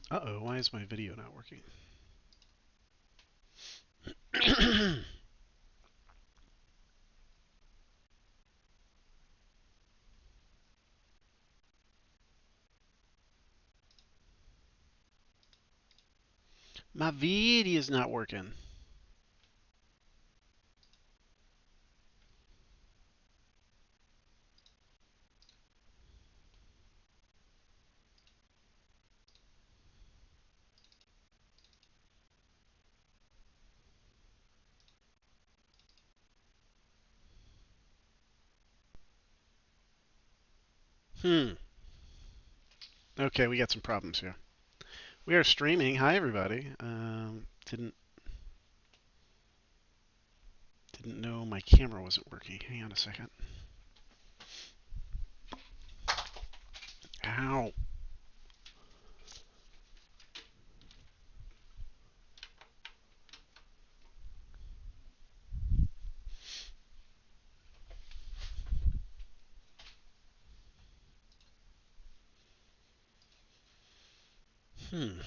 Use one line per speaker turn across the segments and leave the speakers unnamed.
Uh-oh, why is my video not working? My video's not working. Okay, we got some problems here. We are streaming. Hi, everybody. Didn't know my camera wasn't working. Hang on a second. Ow. Hmm.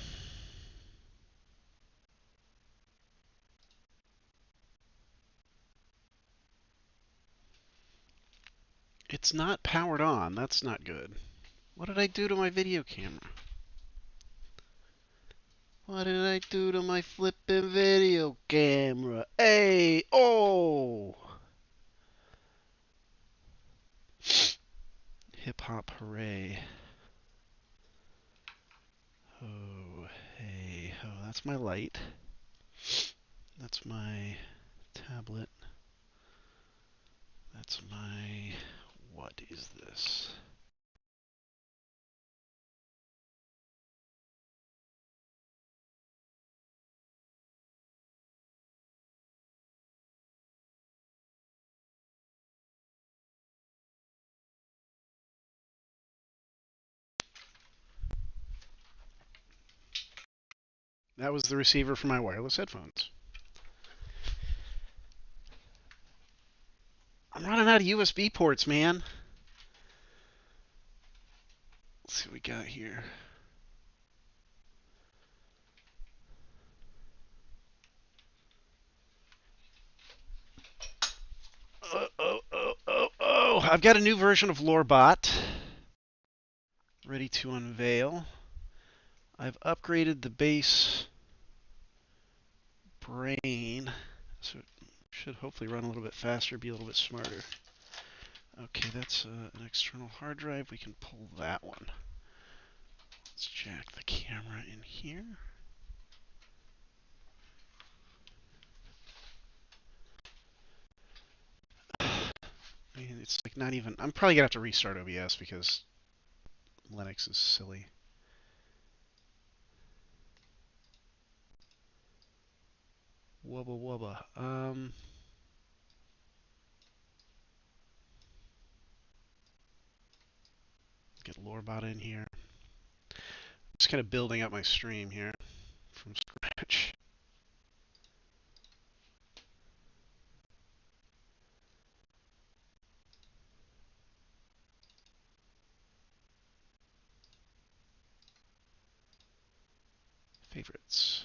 It's not powered on. That's not good. What did I do to my video camera? What did I do to my flippin' video camera? Hey! Oh! Hip hop hooray. Oh, hey. Oh, that's my light. That's my tablet. That's my... What is this? That was the receiver for my wireless headphones. I'm running out of USB ports, man. Let's see what we got here. Oh. I've got a new version of Lore-bot ready to unveil. I've upgraded the base brain, so it should hopefully run a little bit faster, be a little bit smarter. Okay, that's an external hard drive. We can pull that one. Let's jack the camera in here. I mean, it's like not even... I'm probably going to have to restart OBS because Linux is silly. Wubba wubba. Get Lore-bot in here. Just kind of building up my stream here from scratch. Favorites.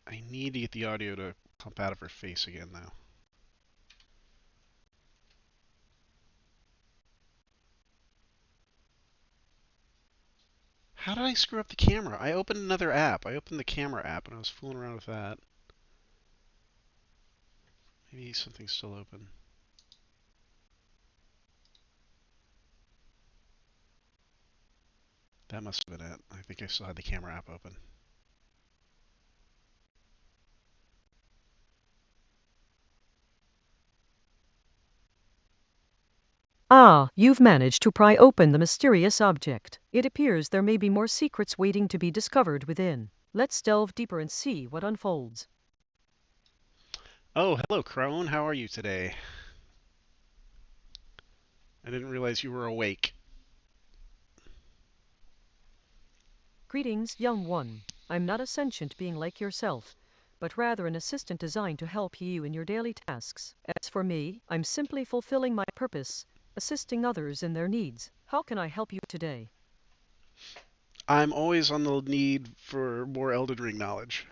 I need to get the audio to pump out of her face again, though. How did I screw up the camera? I opened another app. I opened the camera app, and I was fooling around with that. Maybe something's still open. That must have been it. I think I still had the camera app open.
Ah, you've managed to pry open the mysterious object. It appears there may be more secrets waiting to be discovered within. Let's delve deeper and see what unfolds.
Oh, hello, Crone. How are you today? I didn't realize you were awake.
Greetings, young one. I'm not a sentient being like yourself, but rather an assistant designed to help you in your daily tasks. As for me, I'm simply fulfilling my purpose, assisting others in their needs. How can I help you today?
I'm always on the need for more Elden Ring knowledge.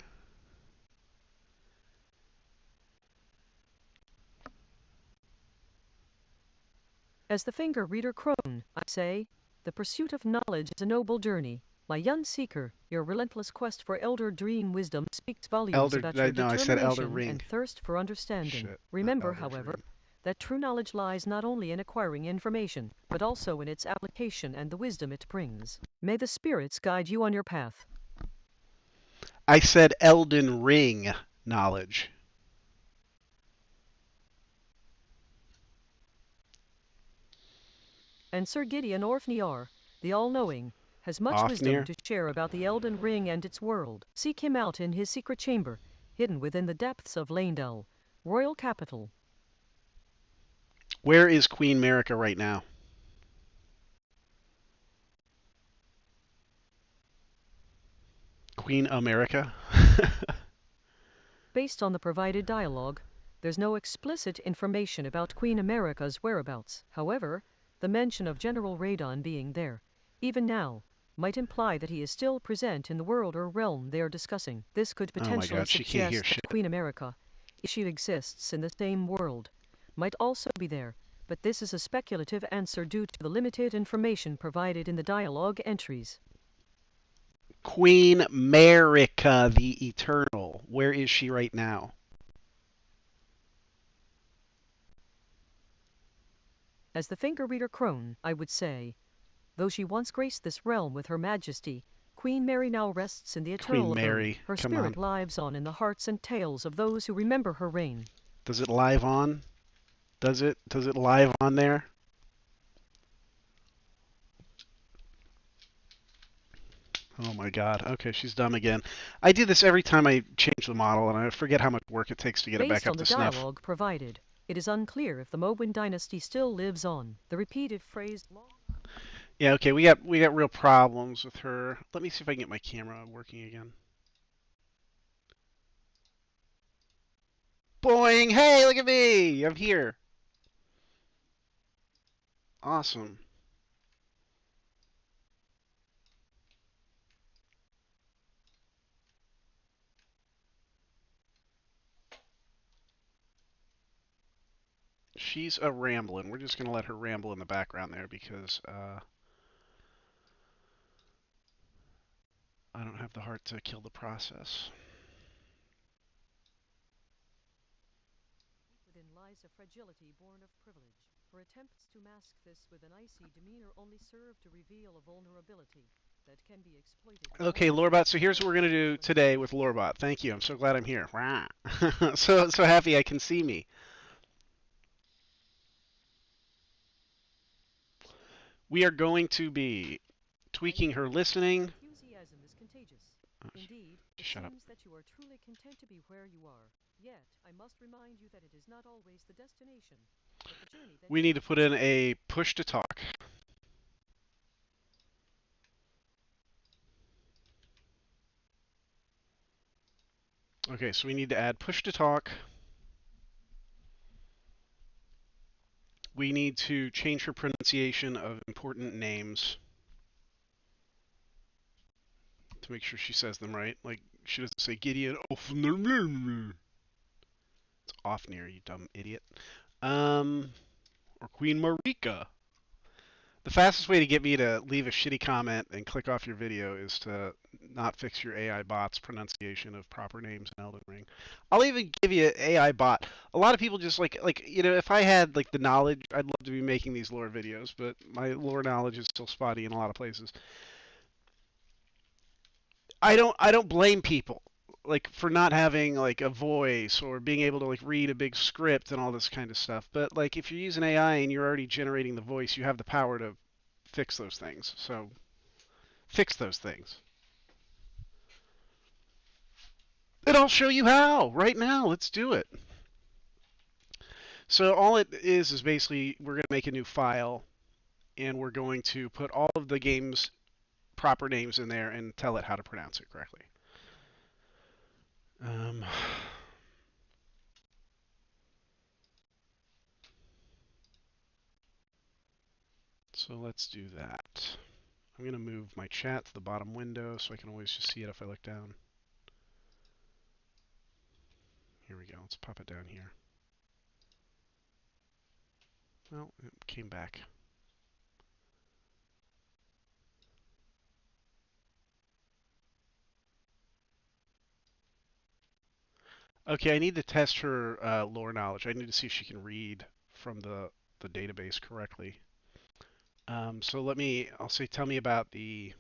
As the finger reader crone, I say, the pursuit of knowledge is a noble journey. My young seeker, your relentless quest for elder dream wisdom speaks volumes about your
No, I said Elder
determination
Ring.
and thirst for understanding.
Shit, not
Remember,
Elder
however,
Dream.
that true knowledge lies not only in acquiring information, but also in its application and the wisdom it brings. May the spirits guide you on your path.
I said Elden Ring knowledge.
And Sir Gideon Orfniar, the all-knowing, has much wisdom
Ofnir?
to share about the Elden Ring and its world. Seek him out in his secret chamber, hidden within the depths of Leyndell, royal capital.
Where is Queen Marika right now? Queen America?
Based on the provided dialogue, there's no explicit information about Queen America's whereabouts. However, the mention of General Radon being there, even now, might imply that he is still present in the world or realm they are discussing. This could
Oh my
potentially
god, she can't hear
suggest
shit.
that Queen America, if she exists in the same world, might also be there, but this is a speculative answer due to the limited information provided in the dialogue entries.
Queen Marika the Eternal. Where is she right now?
As the finger reader crone, I would say, though she once graced this realm with her majesty, Queen Mary now rests in the eternal
Queen
abode.
Mary.
Her
Come on.
spirit lives on in the hearts and tales of those who remember her reign.
Does it live on? Does it? Does it live on there? Oh my god. Okay, she's dumb again. I do this every time I change the model, and I forget how much work it takes to get it back
Based
up
on the
to snuff.
dialogue provided, it is unclear if the Mobwin dynasty still lives on. The repeated phrase
Yeah, okay, we got real problems with her. Let me see if I can get my camera working again. Boing! Hey, look at me! I'm here. Awesome. She's a ramblin'. We're just gonna let her ramble in the background there because I don't have the heart to kill the process.
within lies a fragility born of privilege. Her attempts to mask this with an icy demeanor only serve to reveal a vulnerability that can be exploited.
Okay, Lore-bot, so here's what we're gonna do today with Lore-bot. Thank you. I'm so glad I'm here. So happy I can see me. We are going to be tweaking her listening.
Enthusiasm is contagious.
Oh,
Indeed, it
shut up.
seems that you are truly content to be where you are. Yet, I must remind you that it is not always the destination, but the journey that
We need to put in a push to talk. Okay, so we need to add push to talk. We need to change her pronunciation of important names to make sure she says them right. Like, she doesn't say Gideon Ofnir. It's Ofnir, you dumb idiot. Or Queen Marika. The fastest way to get me to leave a shitty comment and click off your video is to not fix your AI bot's pronunciation of proper names in Elden Ring. I'll even give you an AI bot. A lot of people just like if I had like the knowledge, I'd love to be making these lore videos, but my lore knowledge is still spotty in a lot of places. I don't blame people like for not having like a voice or being able to like read a big script and all this kind of stuff. But like if you're using AI and you're already generating the voice, you have the power to fix those things. So fix those things. And I'll show you how right now. Let's do it. So all it is basically we're going to make a new file, and we're going to put all of the game's proper names in there and tell it how to pronounce it correctly. So let's do that. I'm going to move my chat to the bottom window so I can always just see it if I look down. Here we go. Let's pop it down here. Well, it came back. Okay, I need to test her lore knowledge. I need to see if she can read from the database correctly. So I'll say, tell me about the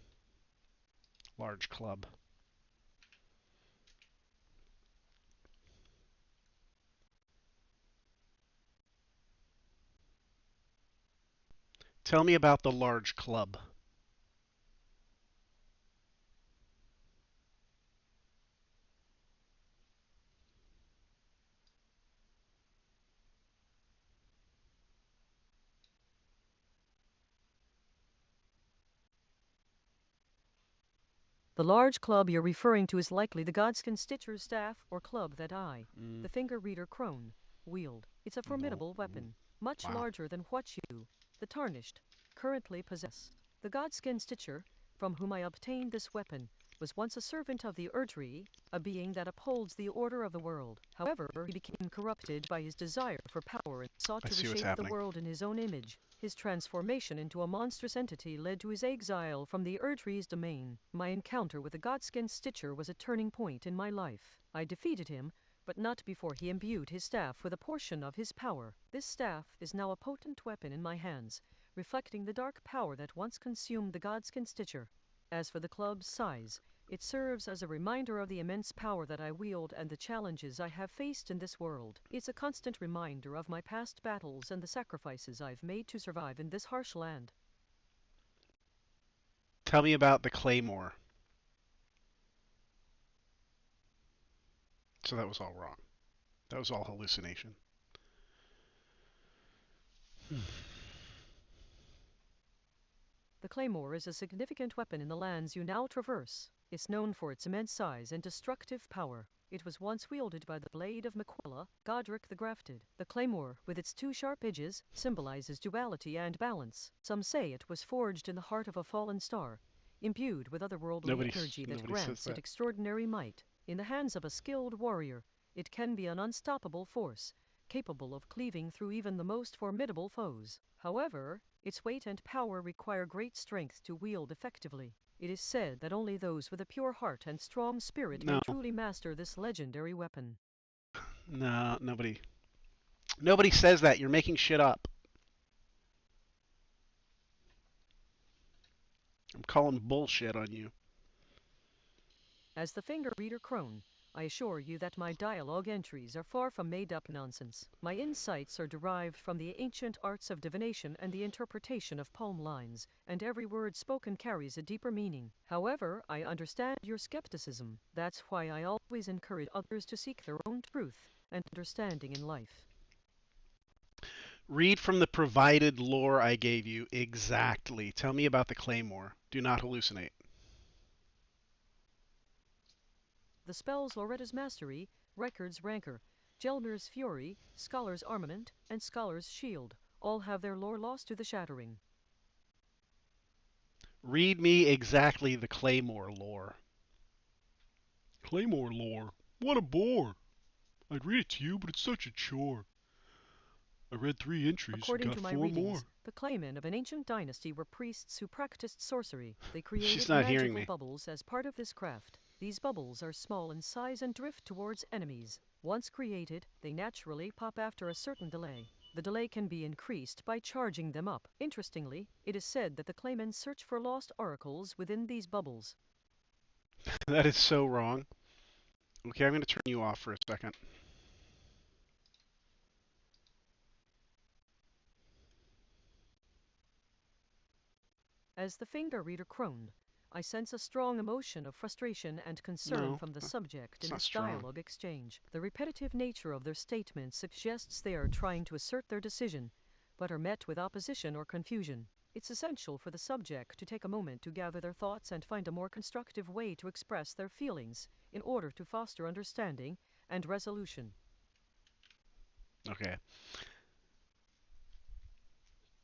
large club. Tell me about the large club.
The large club you're referring to is likely the Godskin Stitcher's staff or club that the finger reader crone, wield. It's a formidable weapon, much larger than what you, the Tarnished, currently possess. The Godskin Stitcher, from whom I obtained this weapon, was once a servant of the Erdtree, a being that upholds the order of the world. However, he became corrupted by his desire for power and sought to reshape the world in his own image. His transformation into a monstrous entity led to his exile from the Erdtree's domain. My encounter with the Godskin Stitcher was a turning point in my life. I defeated him, but not before he imbued his staff with a portion of his power. This staff is now a potent weapon in my hands, reflecting the dark power that once consumed the Godskin Stitcher. As for the club's size, it serves as a reminder of the immense power that I wield and the challenges I have faced in this world. It's a constant reminder of my past battles and the sacrifices I've made to survive in this harsh land.
Tell me about the claymore. So that was all wrong. That was all hallucination.
The claymore is a significant weapon in the lands you now traverse. It's known for its immense size and destructive power. It was once wielded by the blade of Miquella, Godric the Grafted. The claymore, with its two sharp edges, symbolizes duality and balance. Some say it was forged in the heart of a fallen star, imbued with otherworldly energy that grants it extraordinary might. In the hands of a skilled warrior, it can be an unstoppable force, capable of cleaving through even the most formidable foes. However, its weight and power require great strength to wield effectively. It is said that only those with a pure heart and strong spirit may truly master this legendary weapon.
No, nobody says that. You're making shit up. I'm calling bullshit on you.
As the finger reader crone, I assure you that my dialogue entries are far from made-up nonsense. My insights are derived from the ancient arts of divination and the interpretation of poem lines, and every word spoken carries a deeper meaning. However, I understand your skepticism. That's why I always encourage others to seek their own truth and understanding in life.
Read from the provided lore I gave you exactly. Tell me about the claymore. Do not hallucinate.
The spells Loretta's Mastery, Record's Rancor, Gelmir's Fury, Scholar's Armament, and Scholar's Shield all have their lore lost to the shattering.
Read me exactly the claymore lore. Claymore lore? What a bore! I'd read it to you, but it's such a chore. I read 3 entries
According
and got
to my
4
readings,
more.
The claymen of an ancient dynasty were priests who practiced sorcery. They created
She's not hearing
magical
me.
bubbles as part of this craft. These bubbles are small in size and drift towards enemies. Once created, they naturally pop after a certain delay. The delay can be increased by charging them up. Interestingly, it is said that the claymen search for lost oracles within these bubbles.
That is so wrong. Okay, I'm going to turn you off for a second.
As the finger reader crone, I sense a strong emotion of frustration and concern
No,
from the subject
it's
in
not
this
strong.
dialogue exchange. The repetitive nature of their statements suggests they are trying to assert their decision, but are met with opposition or confusion. It's essential for the subject to take a moment to gather their thoughts and find a more constructive way to express their feelings in order to foster understanding and resolution.
Okay.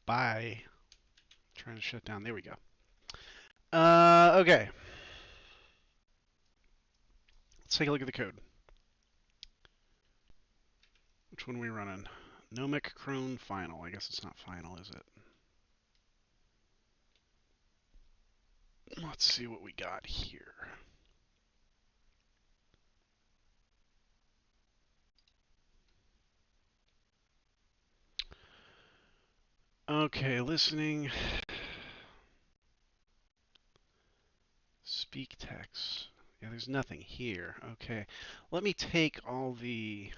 Bye. Trying to shut down. There we go. Okay. Let's take a look at the code. Which one are we running? Nomic Crone Final. I guess it's not final, is it? Let's see what we got here. Okay, listening. Speak text. Yeah, there's nothing here. Okay. Let me take all the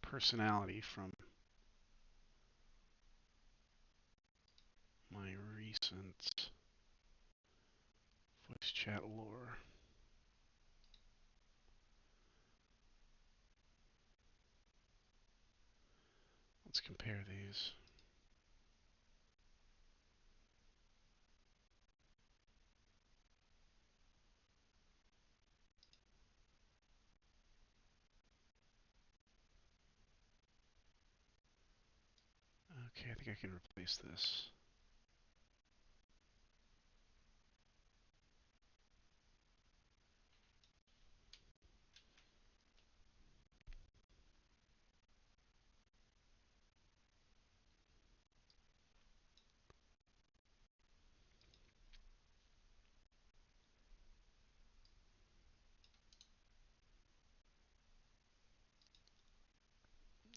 personality from my recent voice chat lore. Let's compare these. Okay, I think I can replace this.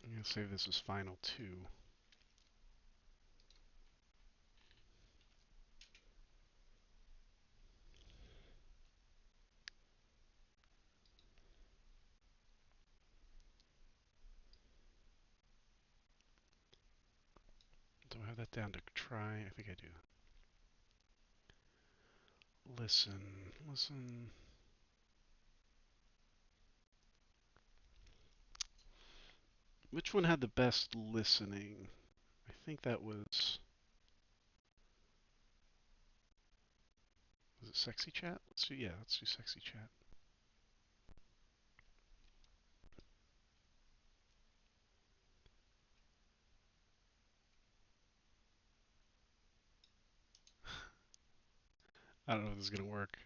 I'm going to save this as final 2. Do I have that down to try? I think I do. Listen. Listen. Which one had the best listening? I think that was... Was it Sexy Chat? Let's do, yeah, let's do Sexy Chat. I don't know if this is going to work.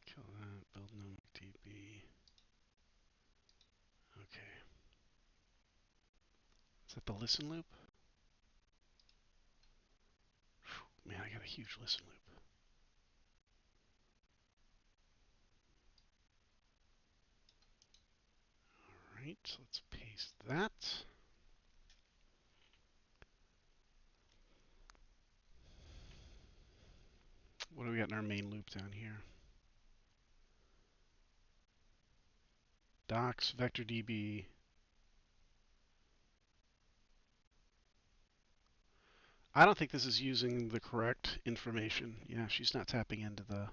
Kill that. Build nomic DB. Okay. Is that the listen loop? Whew, man, I got a huge listen loop. Alright, let's paste that. What do we got in our main loop down here? Docs, vector DB. I don't think this is using the correct information. Yeah, she's not tapping into the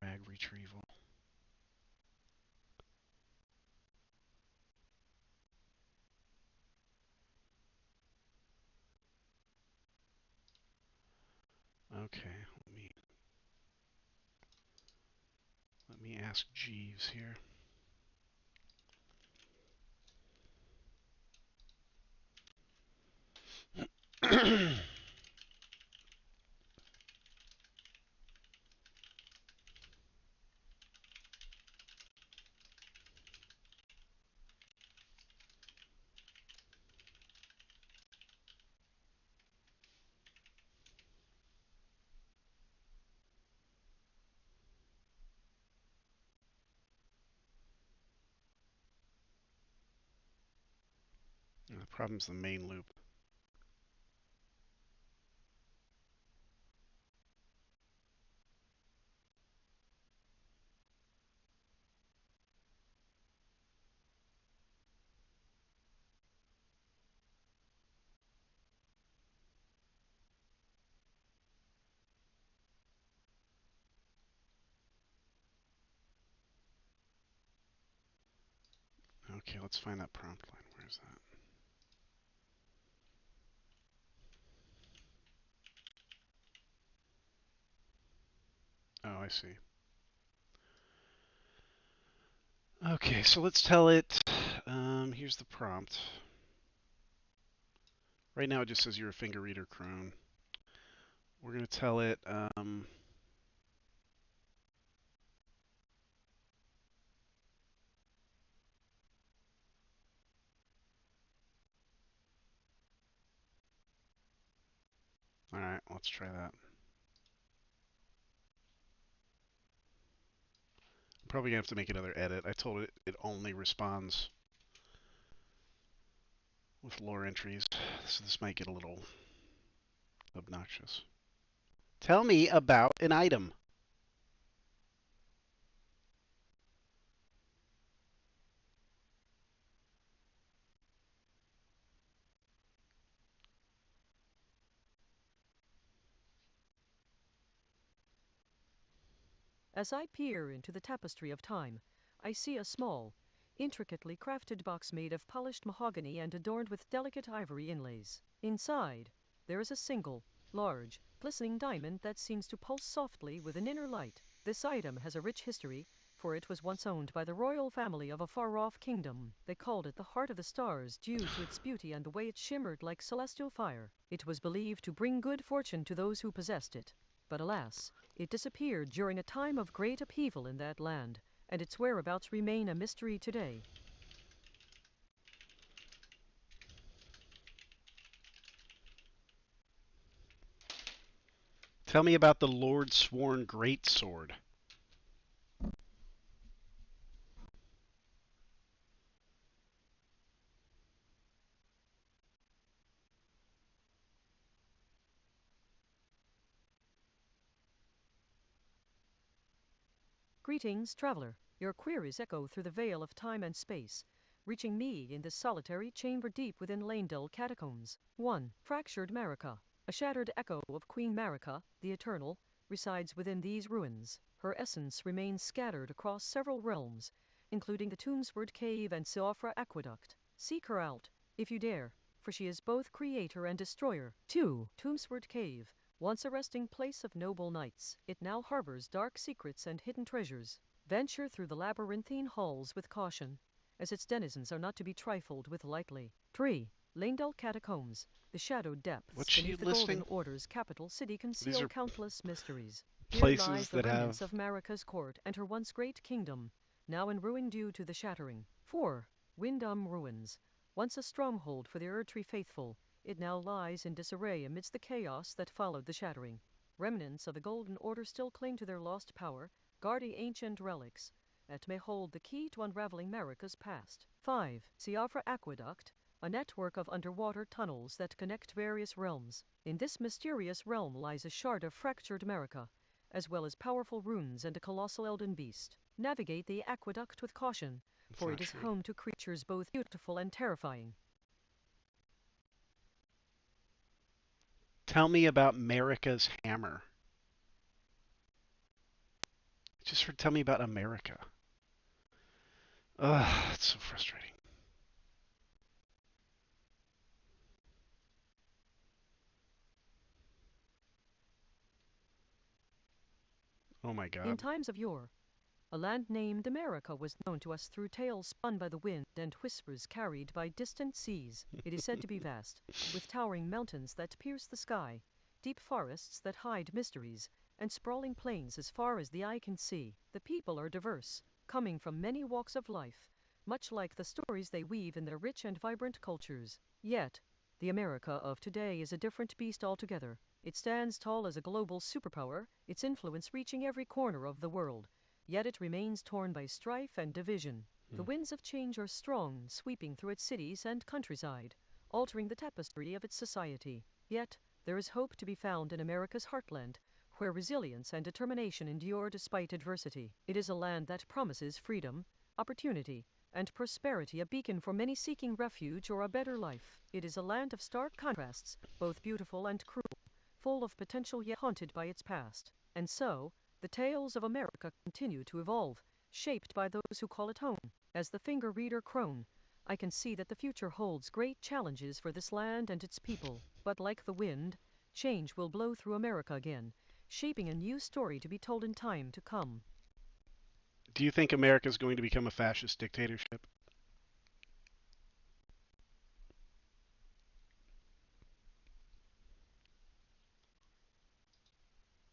RAG retrieval. Okay, let me ask Jeeves here. The problem's the main loop. Okay, let's find that prompt line. Where's that? Oh, I see. Okay, so let's tell it, here's the prompt. Right now it just says you're a finger reader crone. We're going to tell it, alright, let's try that. I'm probably going to have to make another edit. I told it it only responds with lore entries, so this might get a little obnoxious. Tell me about an item.
As I peer into the tapestry of time, I see a small, intricately crafted box made of polished mahogany and adorned with delicate ivory inlays. Inside, there is a single, large, glistening diamond that seems to pulse softly with an inner light. This item has a rich history, for it was once owned by the royal family of a far-off kingdom. They called it the Heart of the Stars due to its beauty and the way it shimmered like celestial fire. It was believed to bring good fortune to those who possessed it. But alas, it disappeared during a time of great upheaval in that land, and its whereabouts remain a mystery today.
Tell me about the Lord Sworn Greatsword.
Greetings, traveler. Your queries echo through the veil of time and space, reaching me in this solitary chamber deep within Lanedell catacombs. 1. Fractured Marika. A shattered echo of Queen Marika, the Eternal, resides within these ruins. Her essence remains scattered across several realms, including the Tombsword Cave and Siofra Aqueduct. Seek her out, if you dare, for she is both creator and destroyer. 2. Tombsword Cave. Once a resting place of noble knights, it now harbors dark secrets and hidden treasures. Venture through the labyrinthine halls with caution, as its denizens are not to be trifled with lightly. 3. Lanedell Catacombs. The shadowed depths
What's she
beneath the
listing?
Golden Order's capital city
These
conceal
are
countless mysteries. Here
places
lies the
that
remnants
have...
of Marika's court and her once great kingdom, now in ruin due to the shattering. 4. Windham Ruins. Once a stronghold for the Erdtree faithful, it now lies in disarray amidst the chaos that followed the shattering. Remnants of the Golden Order still cling to their lost power, guarding ancient relics that may hold the key to unraveling Marika's past. 5. Siofra Aqueduct, a network of underwater tunnels that connect various realms. In this mysterious realm lies a shard of fractured Marika, as well as powerful runes and a colossal elden beast. Navigate the aqueduct with caution, for it is
true.
home to creatures both beautiful and terrifying.
Tell me about Marika's hammer. Just heard tell me about America. Ugh, it's so frustrating. Oh my
In
god.
times of yore, a land named America was known to us through tales spun by the wind and whispers carried by distant seas. It is said to be vast, with towering mountains that pierce the sky, deep forests that hide mysteries, and sprawling plains as far as the eye can see. The people are diverse, coming from many walks of life, much like the stories they weave in their rich and vibrant cultures. Yet, the America of today is a different beast altogether. It stands tall as a global superpower, its influence reaching every corner of the world. Yet it remains torn by strife and division. The winds of change are strong, sweeping through its cities and countryside, altering the tapestry of its society. Yet, there is hope to be found in America's heartland, where resilience and determination endure despite adversity. It is a land that promises freedom, opportunity, and prosperity, a beacon for many seeking refuge or a better life. It is a land of stark contrasts, both beautiful and cruel, full of potential yet haunted by its past. And so, the tales of America continue to evolve, shaped by those who call it home. As the finger reader crone, I can see that the future holds great challenges for this land and its people, but like the wind, change will blow through America again, shaping a new story to be told in time to come.
Do you think America is going to become a fascist dictatorship?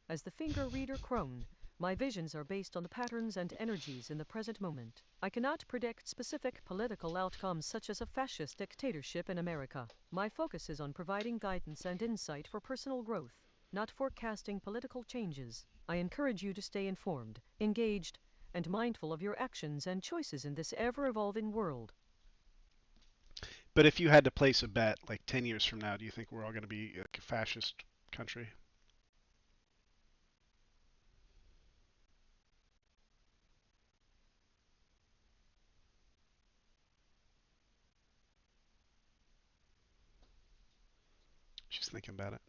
As the finger reader crone, my visions are based on the patterns and energies in the present moment. I cannot predict specific political outcomes such as a fascist dictatorship in America. My focus is on providing guidance and insight for personal growth, not forecasting political changes. I encourage you to stay informed, engaged, and mindful of your actions and choices in this ever-evolving world.
But if you had to place a bet, like 10 years from now, do you think we're all going to be like a fascist country? She's thinking about it.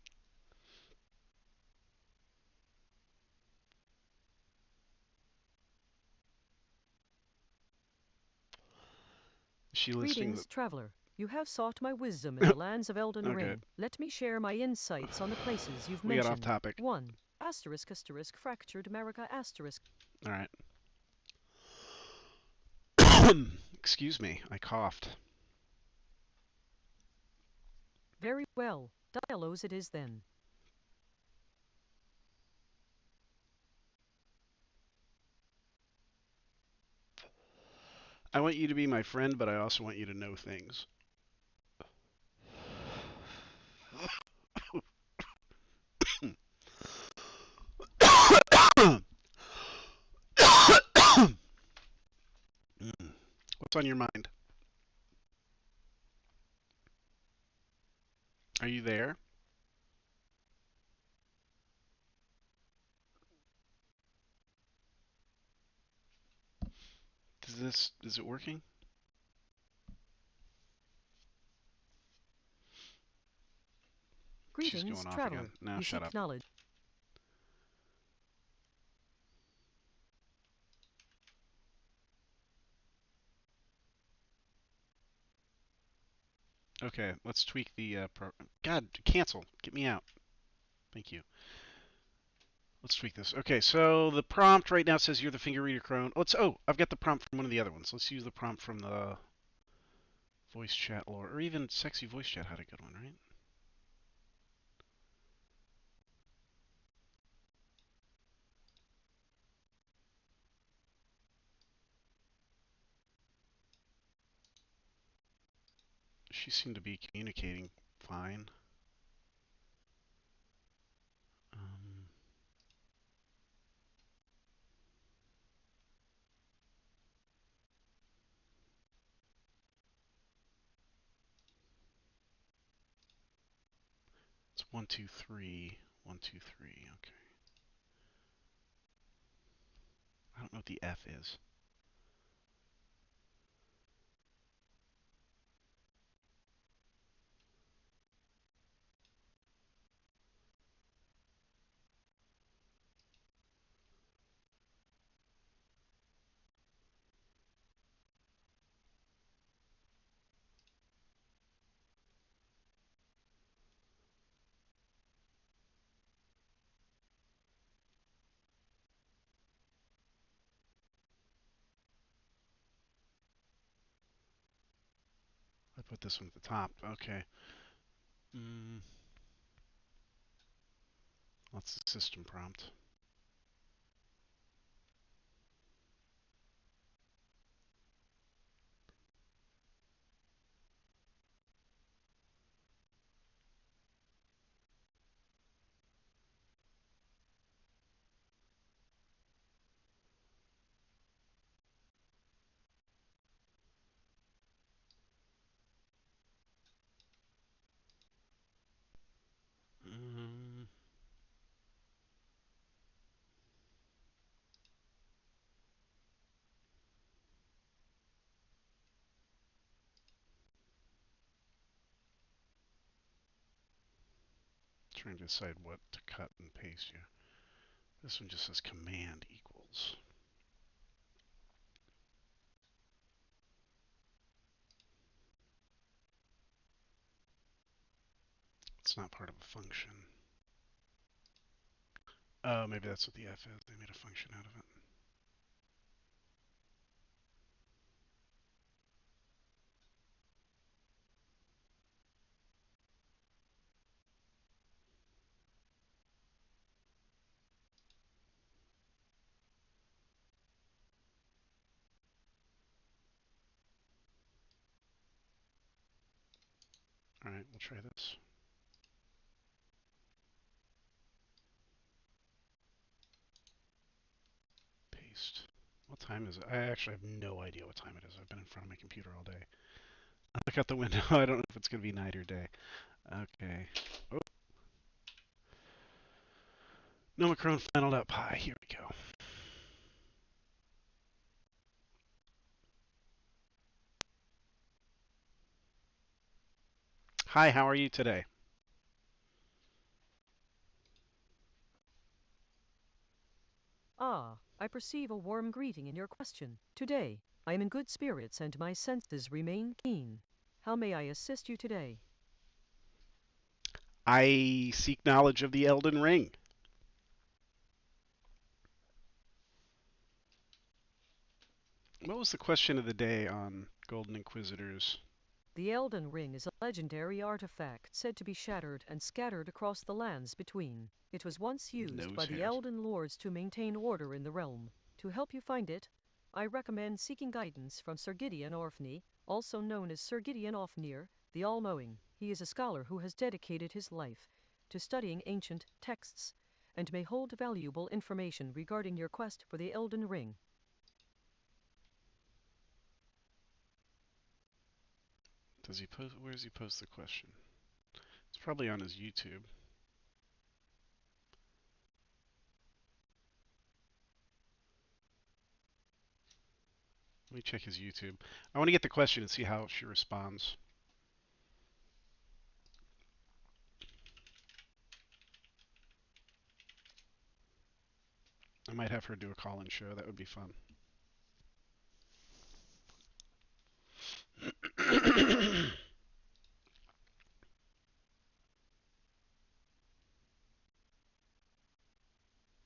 Is she listing the...
Greetings, traveler. You have sought my wisdom in the lands of Elden
Okay,
Ring. Let me share my insights on the places you've
we got off
mentioned.
topic.
1. Asterisk asterisk fractured America asterisk.
All right. Excuse me, I coughed.
Very well. Dialos it is then.
I want you to be my friend, but I also want you to know things. What's on your mind? Are you there? Is it working? She's
Greetings,
going off again.
traveler.
Now
You
shut
seek
up.
knowledge.
Okay, let's tweak the God, cancel. Get me out. Thank you. Let's tweak this. Okay, so the prompt right now says you're the finger reader crone. I've got the prompt from one of the other ones. Let's use the prompt from the voice chat lore, or even sexy voice chat had a good one, right? She seemed to be communicating fine. Um, it's 123, 123. Okay. I don't know what the F is. I put this one at the top. Okay. Mm, what's the system prompt? Mm, trying to decide what to cut and paste here. This one just says command equals. It's not part of a function. Oh, maybe that's what the F is. They made a function out of it. All right, we'll try this. Paste. What time is it? I actually have no idea what time it is. I've been in front of my computer all day. I look out the window. I don't know if it's going to be night or day. Okay. Oh. Nomicron final.py. Here we go. Hi, how are you today?
Ah, I perceive a warm greeting in your question. Today, I am in good spirits and my senses remain keen. How may I assist you today?
I seek knowledge of the Elden Ring. What was the question of the day on Golden Inquisitors?
The Elden Ring is a legendary artifact said to be shattered and scattered across the lands between. It was once used by
Nose
the
hairs.
Elden Lords to maintain order in the realm. To help you find it, I recommend seeking guidance from Sir Gideon Orfney, also known as Sir Gideon Ofnir, the All-Knowing. He is a scholar who has dedicated his life to studying ancient texts and may hold valuable information regarding your quest for the Elden Ring.
Does he post? Where does he post the question? It's probably on his YouTube. Let me check his YouTube. I want to get the question and see how she responds. I might have her do a call-in show. That would be fun.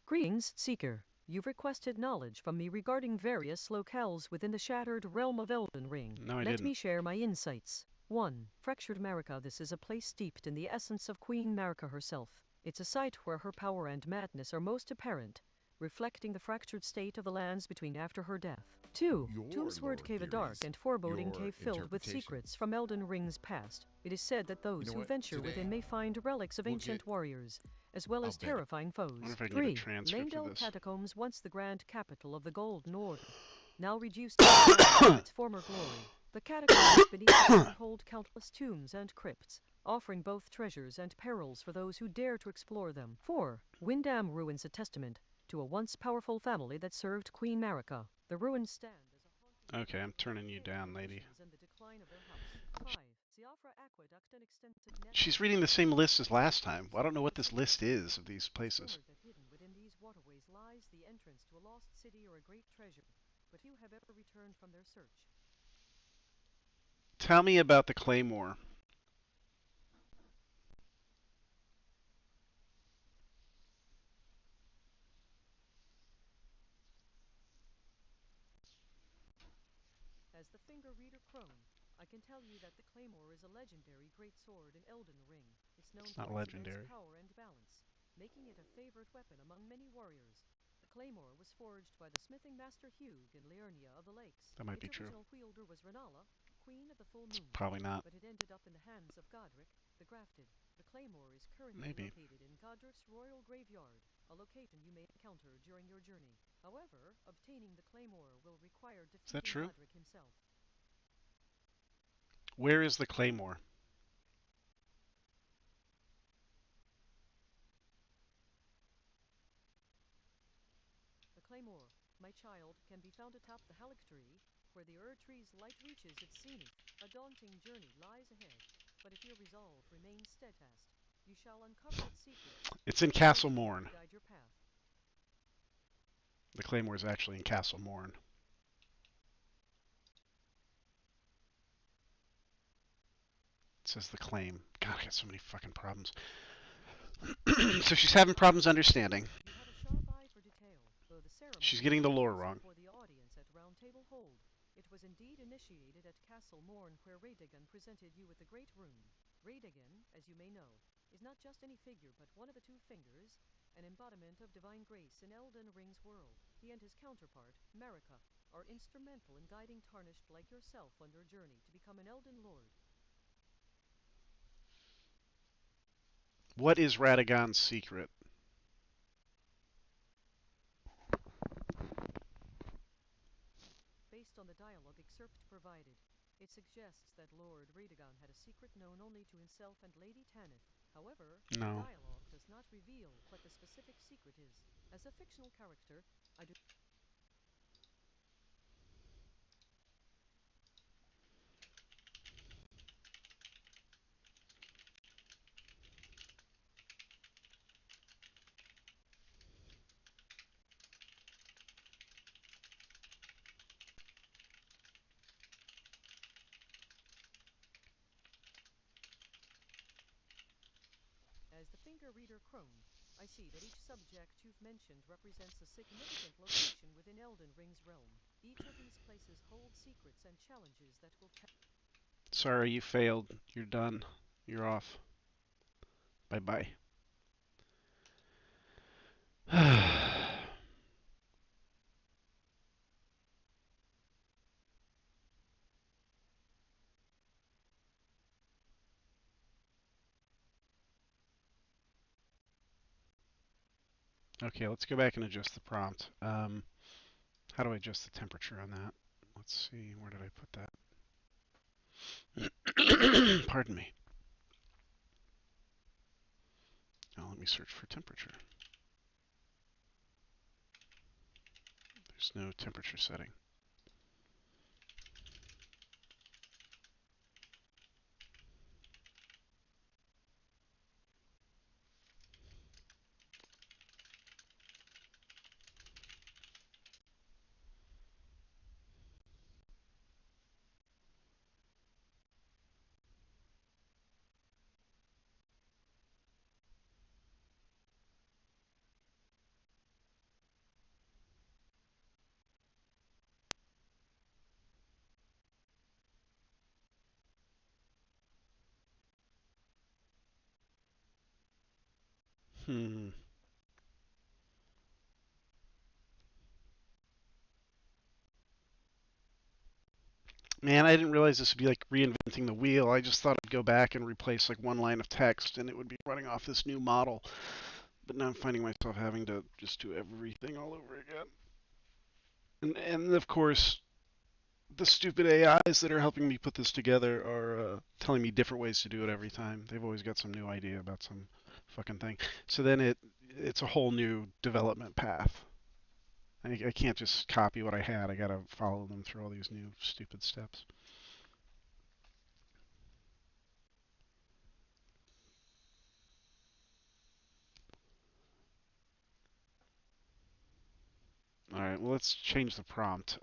Greetings, Seeker. You've requested knowledge from me regarding various locales within the shattered realm of Elden Ring.
No, I
Let
didn't.
me share my insights. 1. Fractured Marika. This is a place steeped in the essence of Queen Marika herself. It's a site where her power and madness are most apparent, reflecting the fractured state of the lands between after her death. 2. Tombsword Cave, a dark and foreboding cave filled with secrets from Elden Ring's past. It is said that those who venture within may find relics of ancient warriors, as well as terrifying
I wonder
foes.
if I can get a
3.
transcript of
Leyndell
this.
Catacombs, once the grand capital of the Golden Order, now reduced to the of its former glory. The catacombs beneath the city hold countless tombs and crypts, offering both treasures and perils for those who dare to explore them. 4. Windham Ruins, a testament to a once powerful family that served Queen Marika. The ruins stand as a haunting
Okay, I'm turning you down, lady.
and the decline of their house. 5. Siofra Aqueduct, an extensive network.
She's reading the same list as last time. Well, I don't know what this list is of these places.
Rumored that hidden within these waterways lies the entrance to a lost city or a great treasure, but few have ever returned from their search.
Tell me about the Claymore.
As the finger reader crone, I can tell you that the claymore is a legendary great sword in Elden Ring. It's known
It's
for
not
its immense
legendary.
power and balance, making it a favorite weapon among many warriors. The claymore was forged by the smithing master Hugh in Liurnia of the Lakes.
That might be
Its
true.
original wielder was Renala, queen of the full
It's
moon,
probably not.
but it ended up in the hands of Godric, the Grafted. The claymore is currently
Maybe.
located in Godric's royal graveyard, a location you may encounter during your journey. However, obtaining the claymore will require
Is that
defeating
true?
Godric himself.
Where is the Claymore?
The claymore, my child, can be found atop the Halleck tree, where the tree's light reaches its zenith. A daunting journey lies ahead, but if your resolve remains steadfast, you shall uncover its secrets.
It's in
and guide
Castle Morn.
your path.
The Claymore is actually in Castle Morn. says the claim. God, I got so many fucking problems. So she's having problems understanding.
You have a sharp eye for detail, though the ceremony
She's getting the lore
was
wrong.
before the audience at Round Table Hold. It was indeed initiated at Castle Morn, where Radagon presented you with the Great Rune. Radagon, as you may know, is not just any figure, but one of the two fingers, an embodiment of divine grace in Elden Ring's world. He and his counterpart, Marika, are instrumental in guiding Tarnished like yourself on your journey to become an Elden Lord.
What is Radagon's secret?
Based on the dialogue excerpt provided, it suggests that Lord Radagon had a secret known only to himself and Lady Tanith. However, the
No.
dialogue does not reveal what the specific secret is. As a fictional character, I do. As the finger reader Crone, I see that each subject you've mentioned represents a significant location within Elden Ring's realm. Each of these places holds secrets and challenges that will
Sorry, you failed. You're done. You're off. Bye-bye. Okay, let's go back and adjust the prompt. How do I adjust the temperature on that? Let's see, where did I put that? Pardon me. Now let me search for temperature. There's no temperature setting. Hmm. Man, I didn't realize this would be like reinventing the wheel. I just thought I'd go back and replace like one line of text and it would be running off this new model. But now I'm finding myself having to just do everything all over again. And of course, the stupid AIs that are helping me put this together are telling me different ways to do it every time. They've always got some new idea about some fucking thing. So then it's a whole new development path. I can't just copy what I had. I gotta follow them through all these new stupid steps. All right, well, let's change the prompt.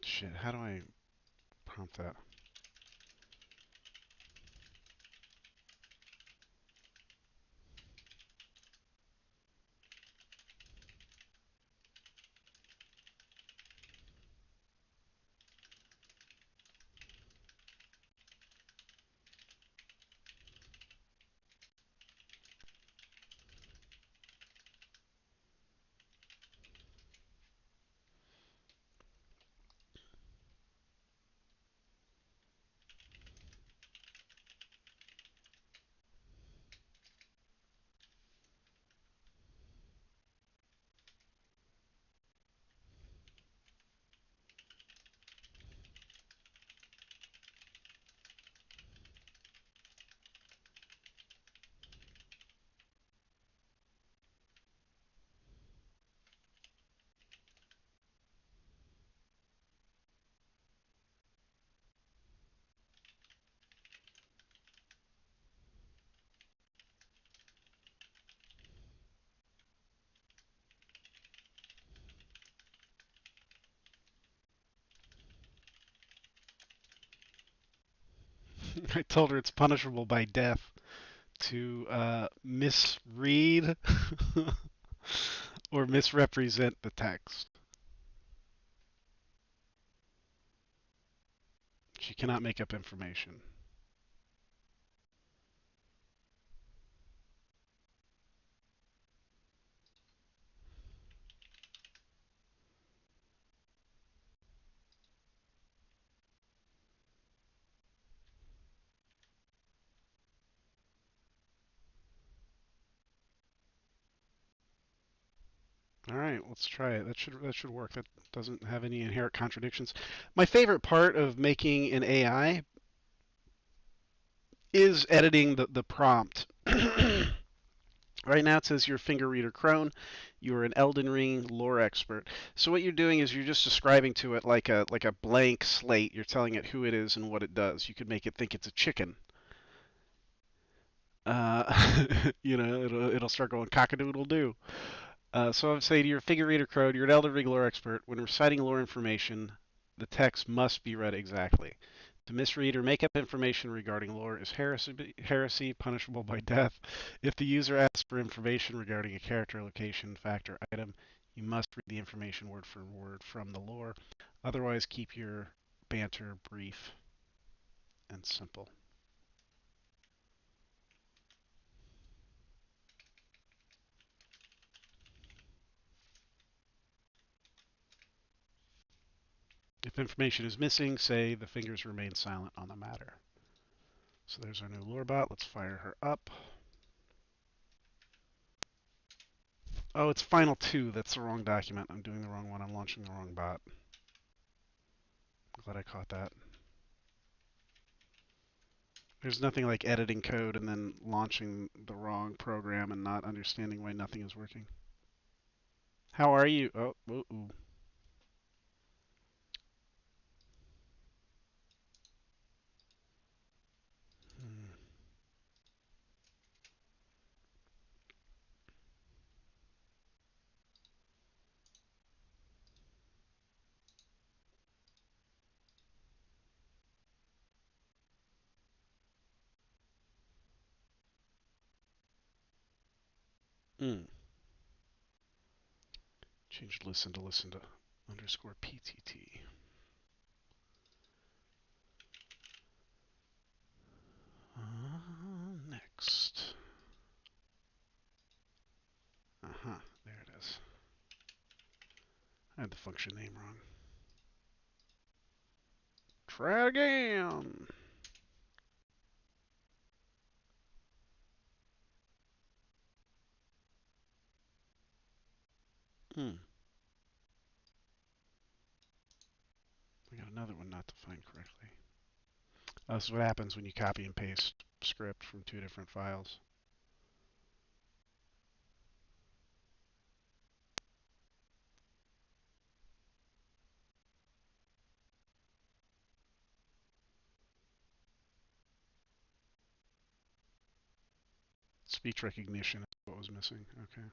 Shit, how do I prompt that? I told her it's punishable by death to misread or misrepresent the text. She cannot make up information. All right, let's try it. That should work. That doesn't have any inherent contradictions. My favorite part of making an AI is editing the prompt. Right now it says you're finger reader crone. You're an Elden Ring lore expert. So what you're doing is you're just describing to it like a blank slate. You're telling it who it is and what it does. You could make it think it's a chicken. It'll start going cock-a-doodle-doo. So I'm saying you're a figure reader crone, you're an Elden Ring lore expert. When reciting lore information, the text must be read exactly. To misread or make up information regarding lore is heresy punishable by death. If the user asks for information regarding a character, location, fact, or item, you must read the information word for word from the lore. Otherwise, keep your banter brief and simple. If information is missing, say the fingers remain silent on the matter. So there's our new lore-bot. Let's fire her up. Oh, it's Final 2. That's the wrong document. I'm doing the wrong one. I'm launching the wrong bot. I'm glad I caught that. There's nothing like editing code and then launching the wrong program and not understanding why nothing is working. How are you? Oh, ooh, ooh. Changed listen to underscore PTT. Next. There it is. I had the function name wrong. Try it again. We got another one not defined correctly. This is what happens when you copy and paste script from two different files. Speech recognition is what was missing. Okay.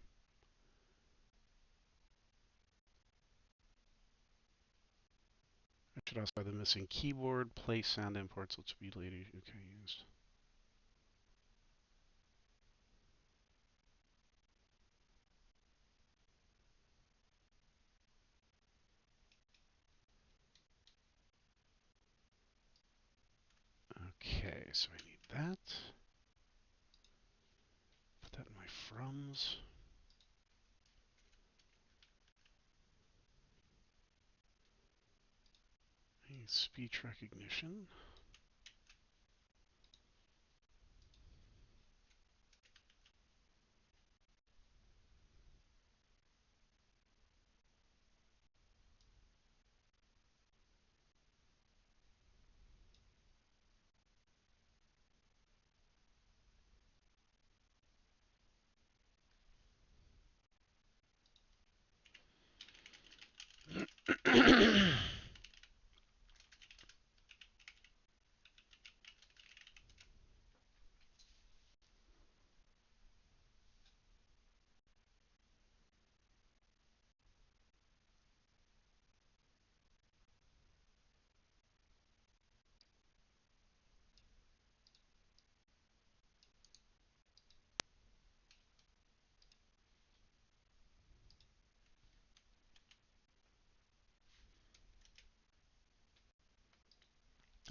I should also have the missing keyboard, place sound imports, which will be later used. Okay, so I need that. Put that in my froms. I need speech recognition.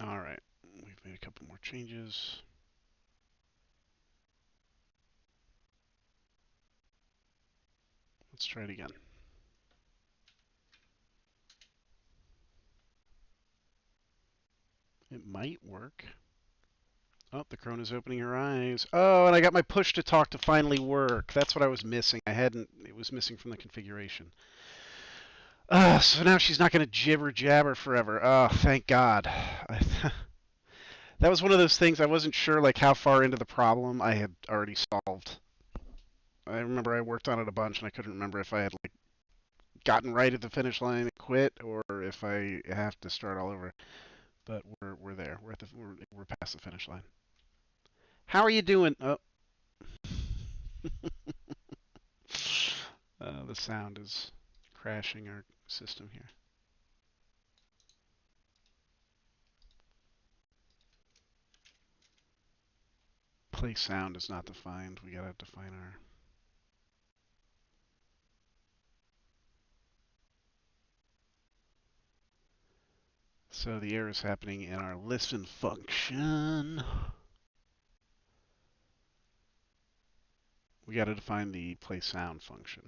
All right, we've made a couple more changes. Let's try it again. It might work. Oh, the crone is opening her eyes. Oh, and I got my push to talk to finally work. That's what I was missing. It was missing from the configuration. So now she's not going to jibber jabber forever. Oh, thank God. That was one of those things I wasn't sure like how far into the problem I had already solved. I remember I worked on it a bunch and I couldn't remember if I had like gotten right at the finish line and quit or if I have to start all over. But we're there. We're past the finish line. How are you doing? Oh. The sound is crashing our system here. Play sound is not defined. We gotta define our. So the error is happening in our listen function. We gotta define the play sound function.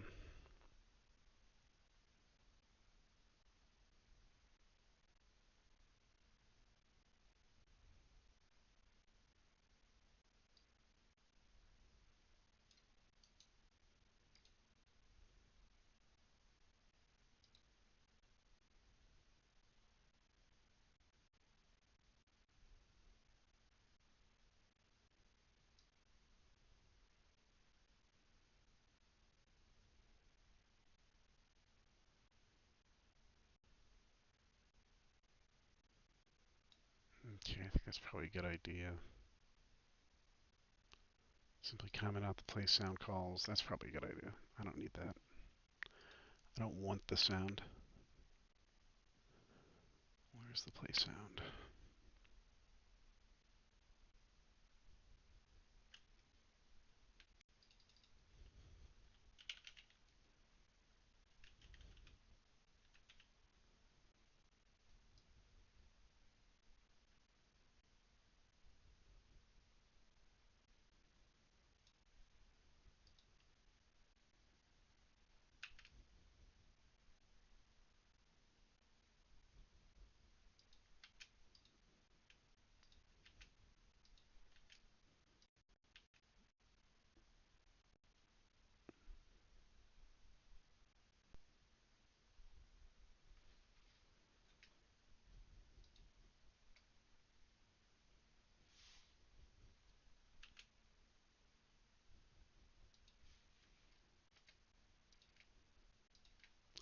Okay, I think that's probably a good idea. Simply comment out the play sound calls. That's probably a good idea. I don't need that. I don't want the sound. Where's the play sound?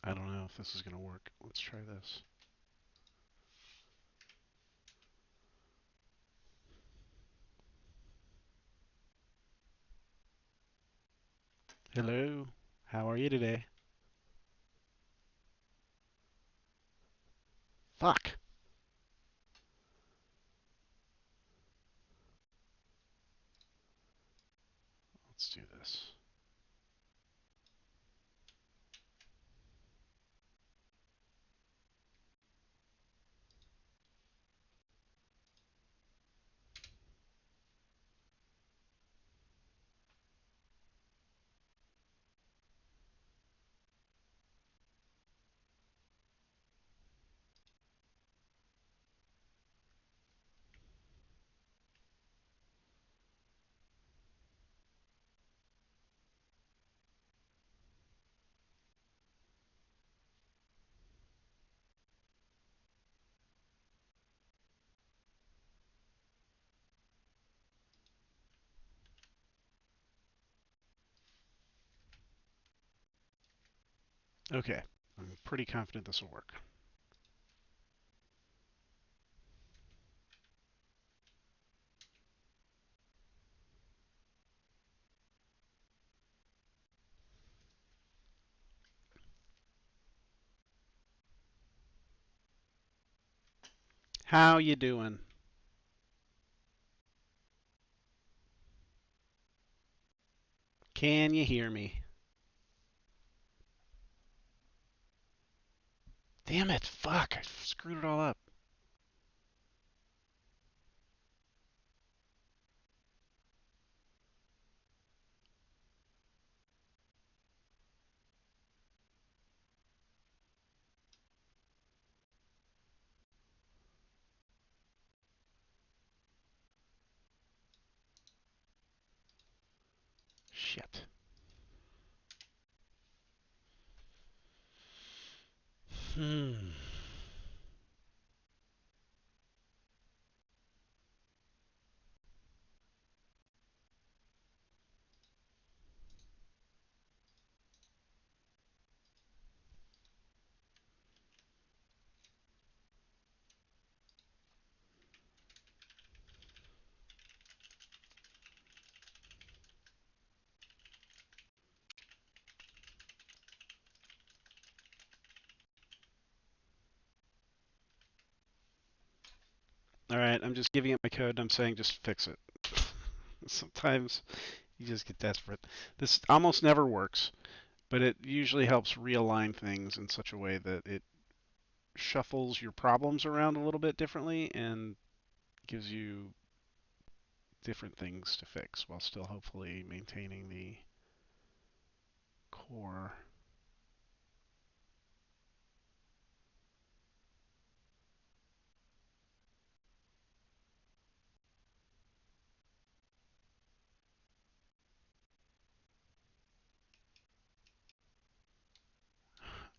I don't know if this is going to work. Let's try this. Hello. How are you today? Fuck. Let's do this. Okay. I'm pretty confident this will work. How you doing? Can you hear me? Damn it. Fuck. I screwed it all up. Shit. Hmm. All right, I'm just giving it my code and I'm saying just fix it. Sometimes you just get desperate. This almost never works, but it usually helps realign things in such a way that it shuffles your problems around a little bit differently and gives you different things to fix while still hopefully maintaining the core.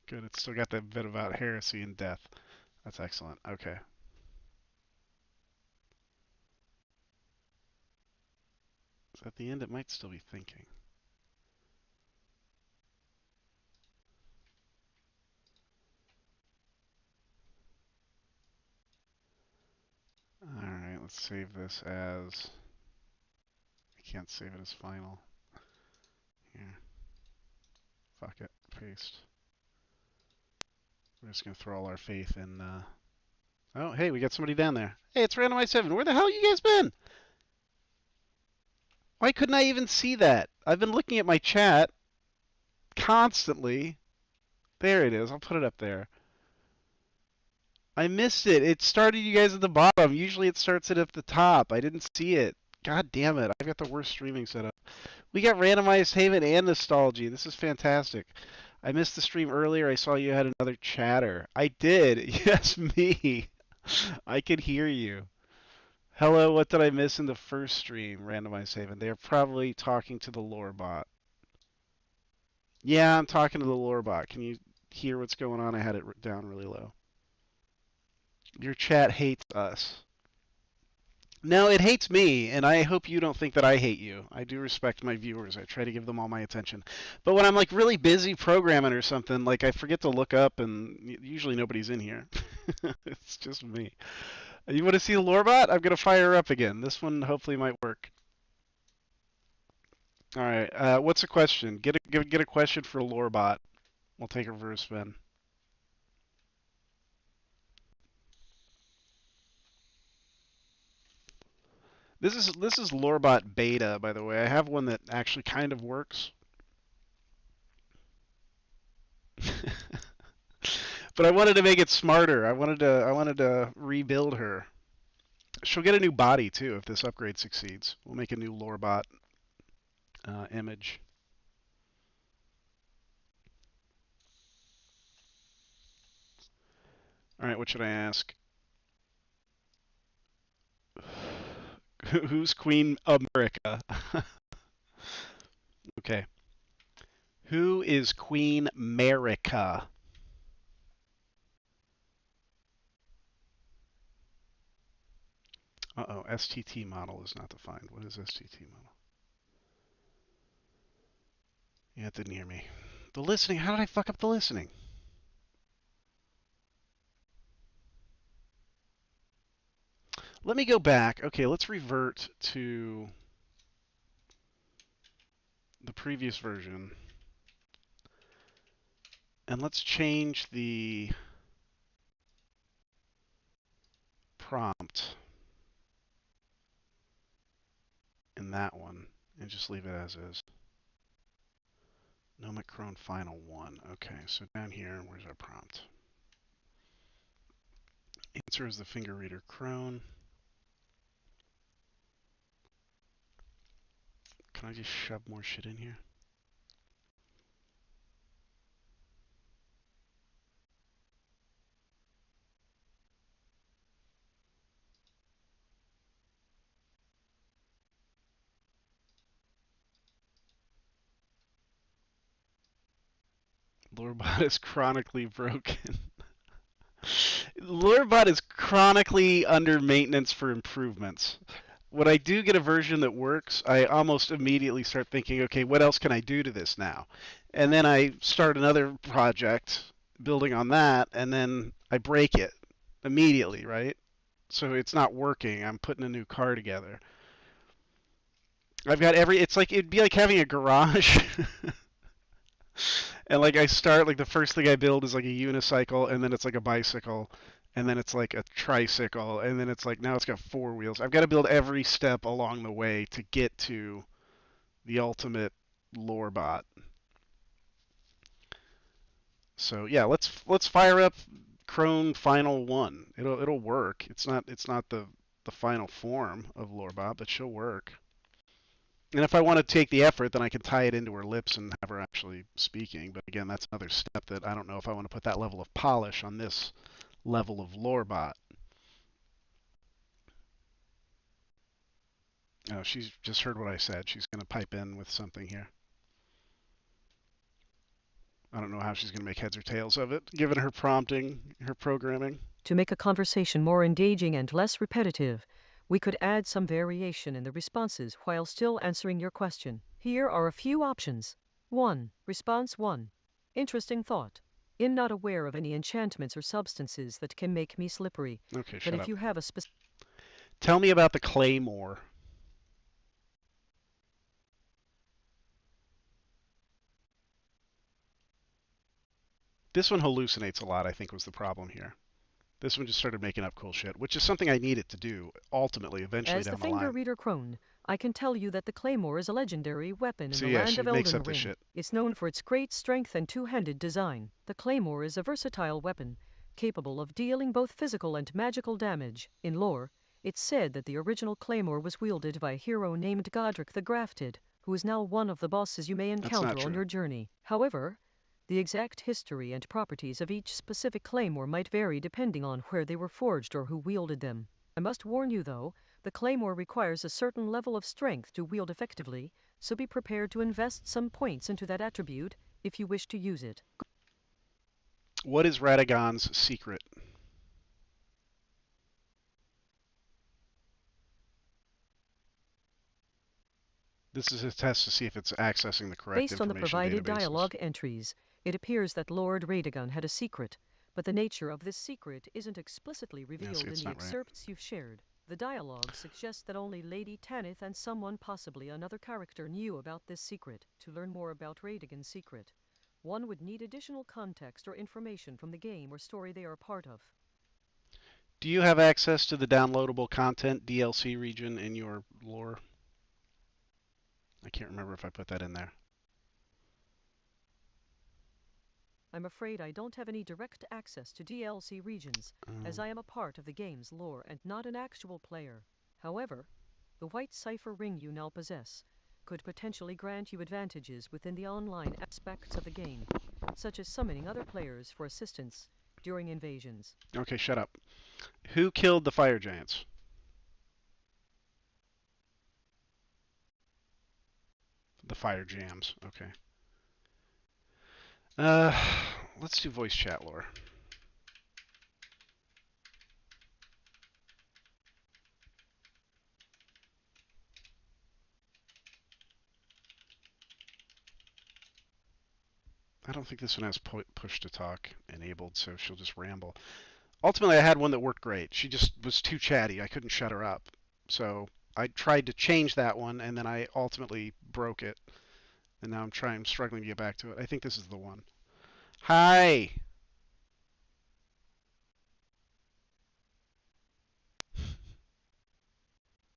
Good, it's still got that bit about heresy and death. That's excellent. Okay. So at the end, it might still be thinking. Alright, let's save this as... I can't save it as final. Here. Fuck it. Paste. We're just going to throw all our faith in... Oh, hey, we got somebody down there. Hey, it's Randomized 7. Where the hell you guys been? Why couldn't I even see that? I've been looking at my chat constantly. There it is. I'll put it up there. I missed it. It started you guys at the bottom. Usually it starts it at the top. I didn't see it. God damn it. I've got the worst streaming setup. We got Randomized Haven and Nostalgia. This is fantastic. I missed the stream earlier. I saw you had another chatter. I did. Yes, me. I could hear you. Hello, what did I miss in the first stream, Randomized Haven? They're probably talking to the Lore-bot. Yeah, I'm talking to the Lore-bot. Can you hear what's going on? I had it down really low. Your chat hates us. No, it hates me, and I hope you don't think that I hate you. I do respect my viewers. I try to give them all my attention. But when I'm like really busy programming or something, like I forget to look up, and usually nobody's in here. It's just me. You want to see the Lore-bot? I'm gonna fire her up again. This one hopefully might work. All right. What's a question? Get a question for Lore-bot. We'll take her for a spin. This is Lore-bot beta, by the way. I have one that actually kind of works. But I wanted to make it smarter. I wanted to rebuild her. She'll get a new body too if this upgrade succeeds. We'll make a new Lore-bot image. All right, what should I ask? Who's Queen America? Okay. Who is Queen America? Uh-oh, STT model is not defined. What is STT model? Yeah, it didn't hear me. The listening, how did I fuck up the listening? Let me go back. Okay, let's revert to the previous version. And let's change the prompt in that one and just leave it as is. Nomic Crone Final 1. Okay, so down here, where's our prompt? Answer is the finger reader Crone. Can I just shove more shit in here? Lore-bot is chronically broken. Lore-bot is chronically under maintenance for improvements. When I do get a version that works, I almost immediately start thinking, okay, what else can I do to this now? And then I start another project building on that, and then I break it immediately, right? So it's not working. I'm putting a new car together. I've got it's like, it'd be like having a garage. And like I start, like the first thing I build is like a unicycle, and then it's like a bicycle, and then it's like a tricycle, and then it's like now it's got four wheels. I've got to build every step along the way to get to the ultimate Lore-bot. So yeah, let's fire up Crone Final 1. It'll work. It's not the final form of Lore-bot, but she'll work. And if I want to take the effort, then I can tie it into her lips and have her actually speaking. But again, that's another step that I don't know if I want to put that level of polish on this level of Lore-bot. Oh, she's just heard what I said. She's going to pipe in with something here. I don't know how she's going to make heads or tails of it, given her prompting, her programming.
To make a conversation more engaging and less repetitive, we could add some variation in the responses while still answering your question. Here are a few options. 1. Response 1. Interesting thought. I'm not aware of any enchantments or substances that can make me slippery.
Okay,
But
shut
if
up.
you have a specific...
Tell me about the claymore. This one hallucinates a lot, I think, was the problem here. This one just started making up cool shit, which is something I need it to do, ultimately, eventually
As the
down the
finger
line.
reader Crone, I can tell you that the claymore is a legendary weapon in
So
the
yeah,
land
she
of
makes
Elden
up this
Ring.
shit.
It's known for its great strength and two-handed design. The claymore is a versatile weapon, capable of dealing both physical and magical damage. In lore, it's said that the original claymore was wielded by a hero named Godric the Grafted, who is now one of the bosses you may
That's not
encounter on
true.
your journey. However, the exact history and properties of each specific claymore might vary depending on where they were forged or who wielded them. I must warn you, though, the claymore requires a certain level of strength to wield effectively, so be prepared to invest some points into that attribute if you wish to use it.
What is Radagon's secret? This is a test to see if it's accessing the correct
Based on the
information
provided
databases.
dialogue entries, it appears that Lord Radagon had a secret, but the nature of this secret isn't explicitly revealed in
it's
the
not right.
excerpts you've shared. The dialogue suggests that only Lady Tanith and someone, possibly another character, knew about this secret. To learn more about Radagon's secret, one would need additional context or information from the game or story they are part of.
Do you have access to the downloadable content DLC region in your lore? I can't remember if I put that in there.
I'm afraid I don't have any direct access to DLC regions, as I am a part of the game's lore and not an actual player. However, the white cipher ring you now possess could potentially grant you advantages within the online aspects of the game, such as summoning other players for assistance during invasions.
Okay, shut up. Who killed the fire giants? The fire jams. Okay. Uh, let's do voice chat lore. I don't think this one has push to talk enabled, so she'll just ramble. Ultimately, I had one that worked great. She just was too chatty. I couldn't shut her up. So I tried to change that one, and then I ultimately broke it. And now I'm struggling to get back to it. I think this is the one. Hi!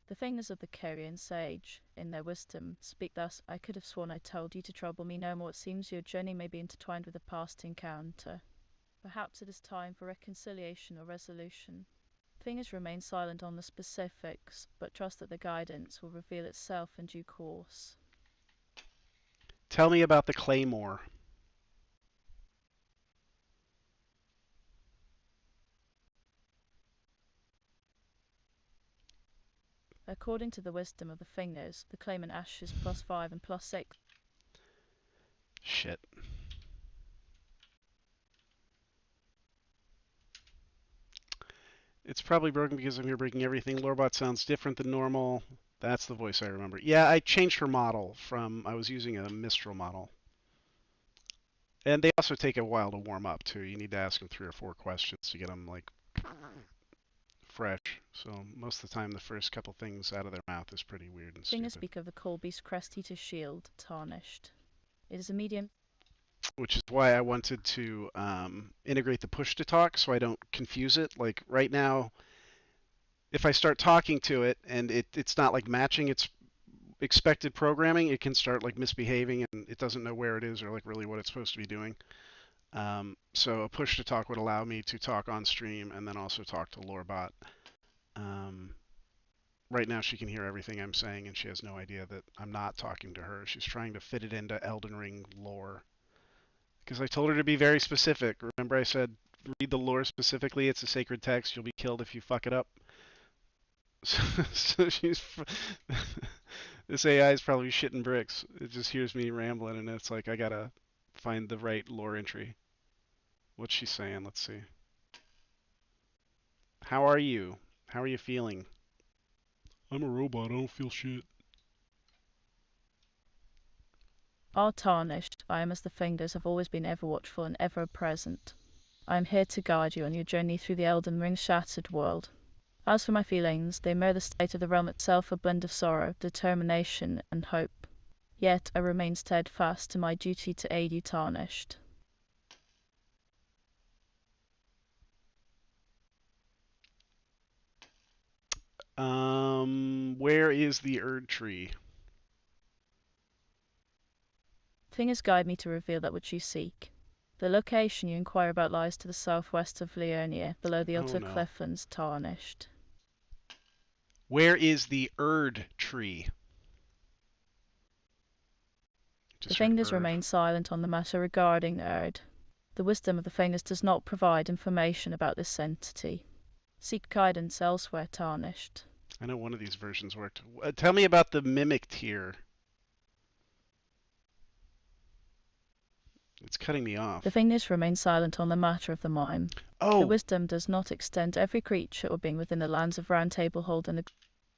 The fingers of the Korean sage, in their wisdom, speak thus: I could have sworn I told you to trouble me no more. It seems your journey may be intertwined with a past encounter. Perhaps it is time for reconciliation or resolution. Fingers remain silent on the specifics, but trust that the guidance will reveal itself in due course.
Tell me about the claymore.
According to the wisdom of the fingers, the claimant ashes +5 and +6.
Shit. It's probably broken because I'm here breaking everything. Lore-bot sounds different than normal. That's the voice I remember. Yeah, I changed her model from, I was using a Mistral model. And they also take a while to warm up, too. You need to ask them 3 or 4 questions to get them, like, fresh. So most of the time, the first couple things out of their mouth is pretty weird and
Fingers
stupid.
speak of the Colby's crest eater shield, tarnished. It is a medium.
Which is why I wanted to integrate the push to talk so I don't confuse it. Like, right now, if I start talking to it and it's not, like, matching its expected programming, it can start, like, misbehaving and it doesn't know where it is or, like, really what it's supposed to be doing. So a push to talk would allow me to talk on stream and then also talk to Lore-bot. Right now she can hear everything I'm saying and she has no idea that I'm not talking to her. She's trying to fit it into Elden Ring lore. Because I told her to be very specific. Remember I said read the lore specifically. It's a sacred text. You'll be killed if you fuck it up. So she's this AI is probably shitting bricks. It just hears me rambling and it's like I gotta find the right lore entry. What's she saying? Let's see. How are you? How are you feeling? I'm a robot. I don't feel shit.
Are tarnished. I am as the fingers have always been ever watchful and ever present. I am here to guide you on your journey through the Elden Ring shattered world. As for my feelings, they mirror the state of the realm itself, a blend of sorrow, determination, and hope. Yet I remain steadfast to my duty to aid you, tarnished.
Where is the Erd tree?
Fingers guide me to reveal that which you seek. The location you inquire about lies to the southwest of Liurnia, below the outer
no.
clifflands, tarnished.
Where is the Erd tree?
The fingers remain silent on the matter regarding Erd. The wisdom of the fingers does not provide information about this entity. Seek guidance elsewhere, tarnished.
I know one of these versions worked. Tell me about the mimic tier. It's cutting me off.
The fingers remain silent on the matter of the mime.
Oh!
The wisdom does not extend to every creature or being within the lands of Round Table Hold and the...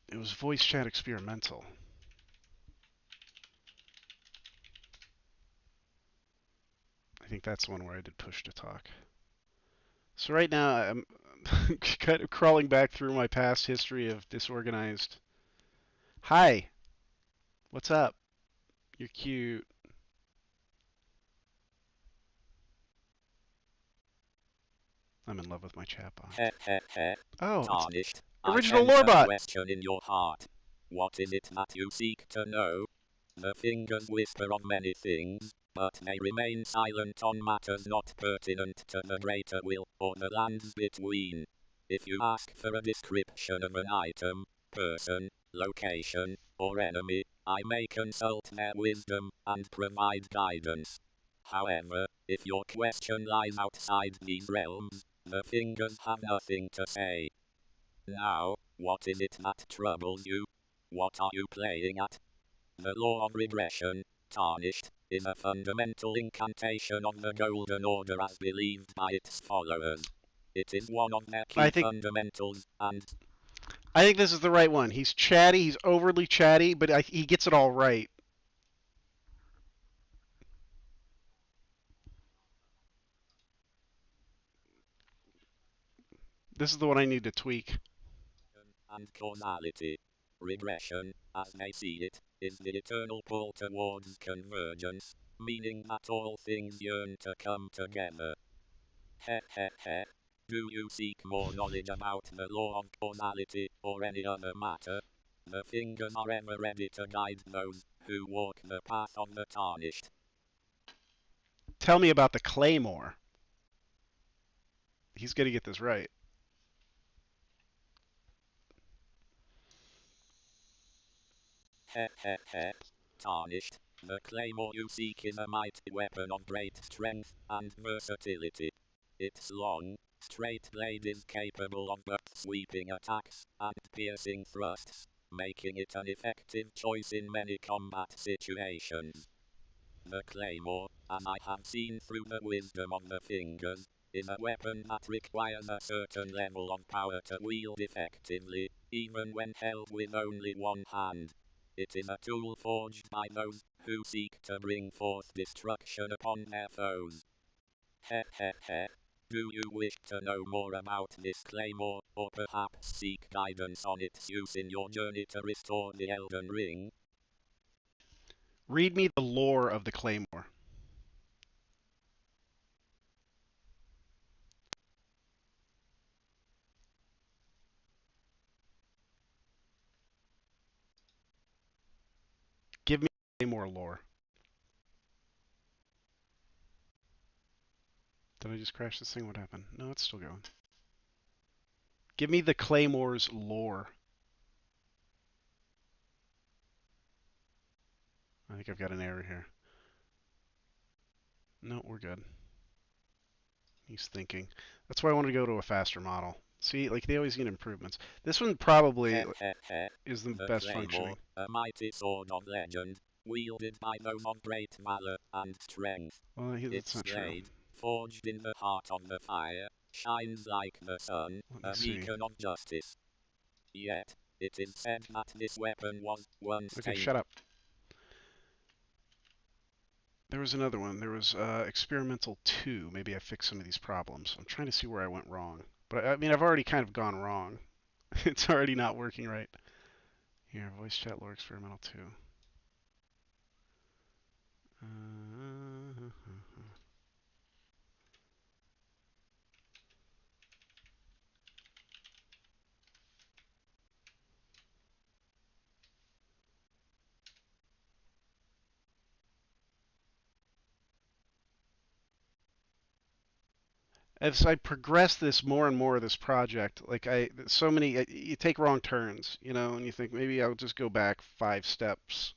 It was voice chat experimental. I think that's the one where I did push to talk. So right now I'm kind of crawling back through my past history of disorganized. Hi! What's up? You're cute. I'm in love with my chatbot. Oh,
Tarnished.
original
I sense
Lore-bot.
a question in your heart. What is it that you seek to know? The fingers whisper of many things, but they remain silent on matters not pertinent to the greater will or the lands between. If you ask for a description of an item, person, location, or enemy, I may consult their wisdom and provide guidance. However, if your question lies outside these realms, the fingers have nothing to say. Now, what is it that troubles you? What are you playing at? The law of regression, tarnished, is a fundamental incantation of the Golden Order as believed by its followers. It is one of their key fundamentals, and...
I think this is the right one. He's chatty, he's overly chatty, but he gets it all right. This is the one I need to tweak.
And causality. Regression, as they see it, is the eternal pull towards convergence, meaning that all things yearn to come together. Heh heh heh. Do you seek more knowledge about the law of causality or any other matter? The fingers are ever ready to guide those who walk the path of the tarnished.
Tell me about the Claymore. He's going to get this right.
Heh heh heh. Tarnished. The claymore you seek is a mighty weapon of great strength and versatility. Its long, straight blade is capable of both sweeping attacks and piercing thrusts, making it an effective choice in many combat situations. The claymore, as I have seen through the wisdom of the fingers, is a weapon that requires a certain level of power to wield effectively, even when held with only one hand. It is a tool forged by those who seek to bring forth destruction upon their foes. Heh heh heh. Do you wish to know more about this claymore, or perhaps seek guidance on its use in your journey to restore the Elden Ring?
Read me the lore of the claymore. Give me claymore lore. Did I just crash this thing? What happened? No, it's still going. Give me the claymore's lore. I think I've got an error here. No, we're good. He's thinking. That's why I wanted to go to a faster model. See, like they always get improvements. This one probably is the best
Claymore,
functioning.
a mighty sword of legend, wielded by those of great valor and strength.
Well, that's
Its
not true.
blade, forged in the heart of the fire, shines like the sun,
Let me
a
see.
beacon of justice. Yet, it is said that this weapon was once
Okay,
tainted.
shut up. There was another one. There was Experimental 2. Maybe I fixed some of these problems. I'm trying to see where I went wrong. But I mean, I've already kind of gone wrong. It's already not working right. Here, voice chat lore Experimental 2. Uh, as I progress this more and more of this project, like so many, you take wrong turns, you know, and you think maybe I'll just go back 5 steps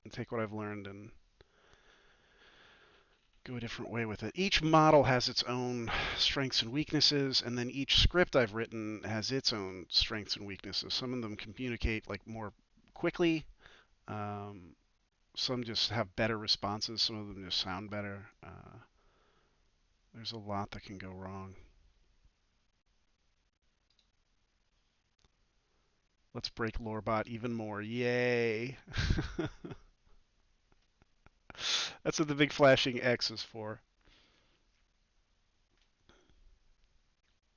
and take what I've learned and go a different way with it. Each model has its own strengths and weaknesses, and then each script I've written has its own strengths and weaknesses. Some of them communicate like more quickly. Some just have better responses. Some of them just sound better. There's a lot that can go wrong. Let's break Lore-bot even more. Yay! That's what the big flashing X is for.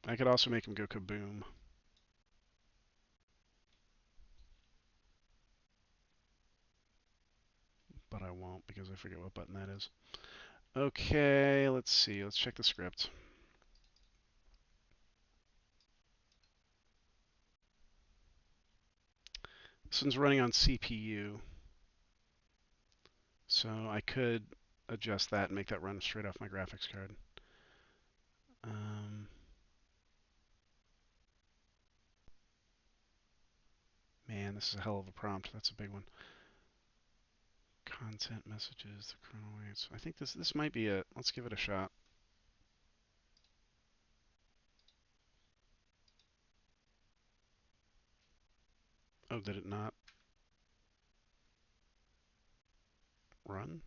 I could also make him go kaboom. But I won't because I forget what button that is. Okay, let's see. Let's check the script. This one's running on CPU. So I could adjust that and make that run straight off my graphics card. Man, this is a hell of a prompt. That's a big one. Content messages, the chrono waits. I think this might be it. Let's give it a shot. Oh, did it not run?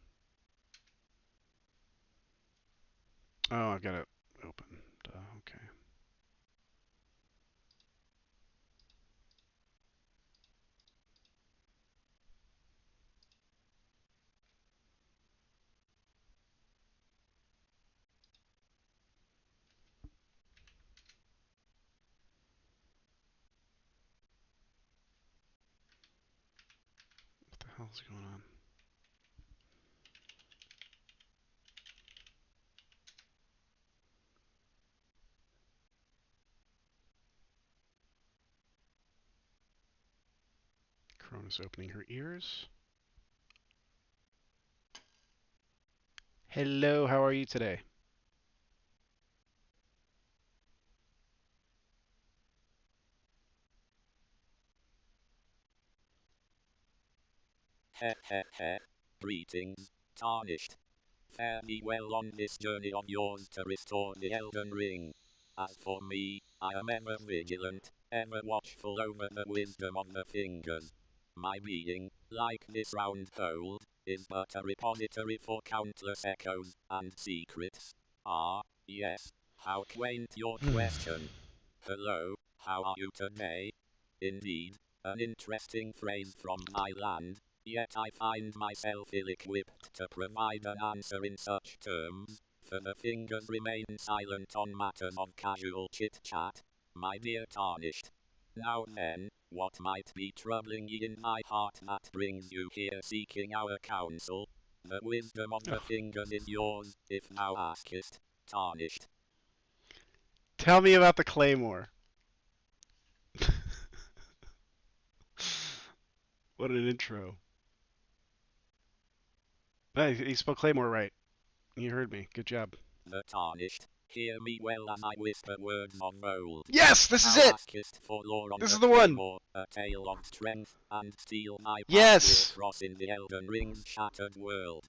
Oh, I've got it open. Duh, okay. What the hell is going on? Corona's opening her ears. Hello, how are you today?
Heh heh heh. Greetings, Tarnished. Fare thee well on this journey of yours to restore the Elden Ring. As for me, I am ever vigilant, ever watchful over the wisdom of the fingers. My being, like this round hole, is but a repository for countless echoes and secrets. Ah, yes, how quaint your question. Hello, how are you today? Indeed, an interesting phrase from my land, yet I find myself ill-equipped to provide an answer in such terms, for the fingers remain silent on matters of casual chit-chat, my dear Tarnished. Now then, what might be troubling ye in my heart that brings you here seeking our counsel? The wisdom of the fingers is yours, if thou askest, Tarnished.
Tell me about the claymore. What an intro. Hey, he spelled claymore right. You heard me. Good job.
The Tarnished, hear me well as I whisper words of old.
Yes, this is
Thou
it.
askest for lore on
This
the
is the one.
claymore, a tale of strength and steel my path
Yes.
will cross in the Elden Ring's shattered world.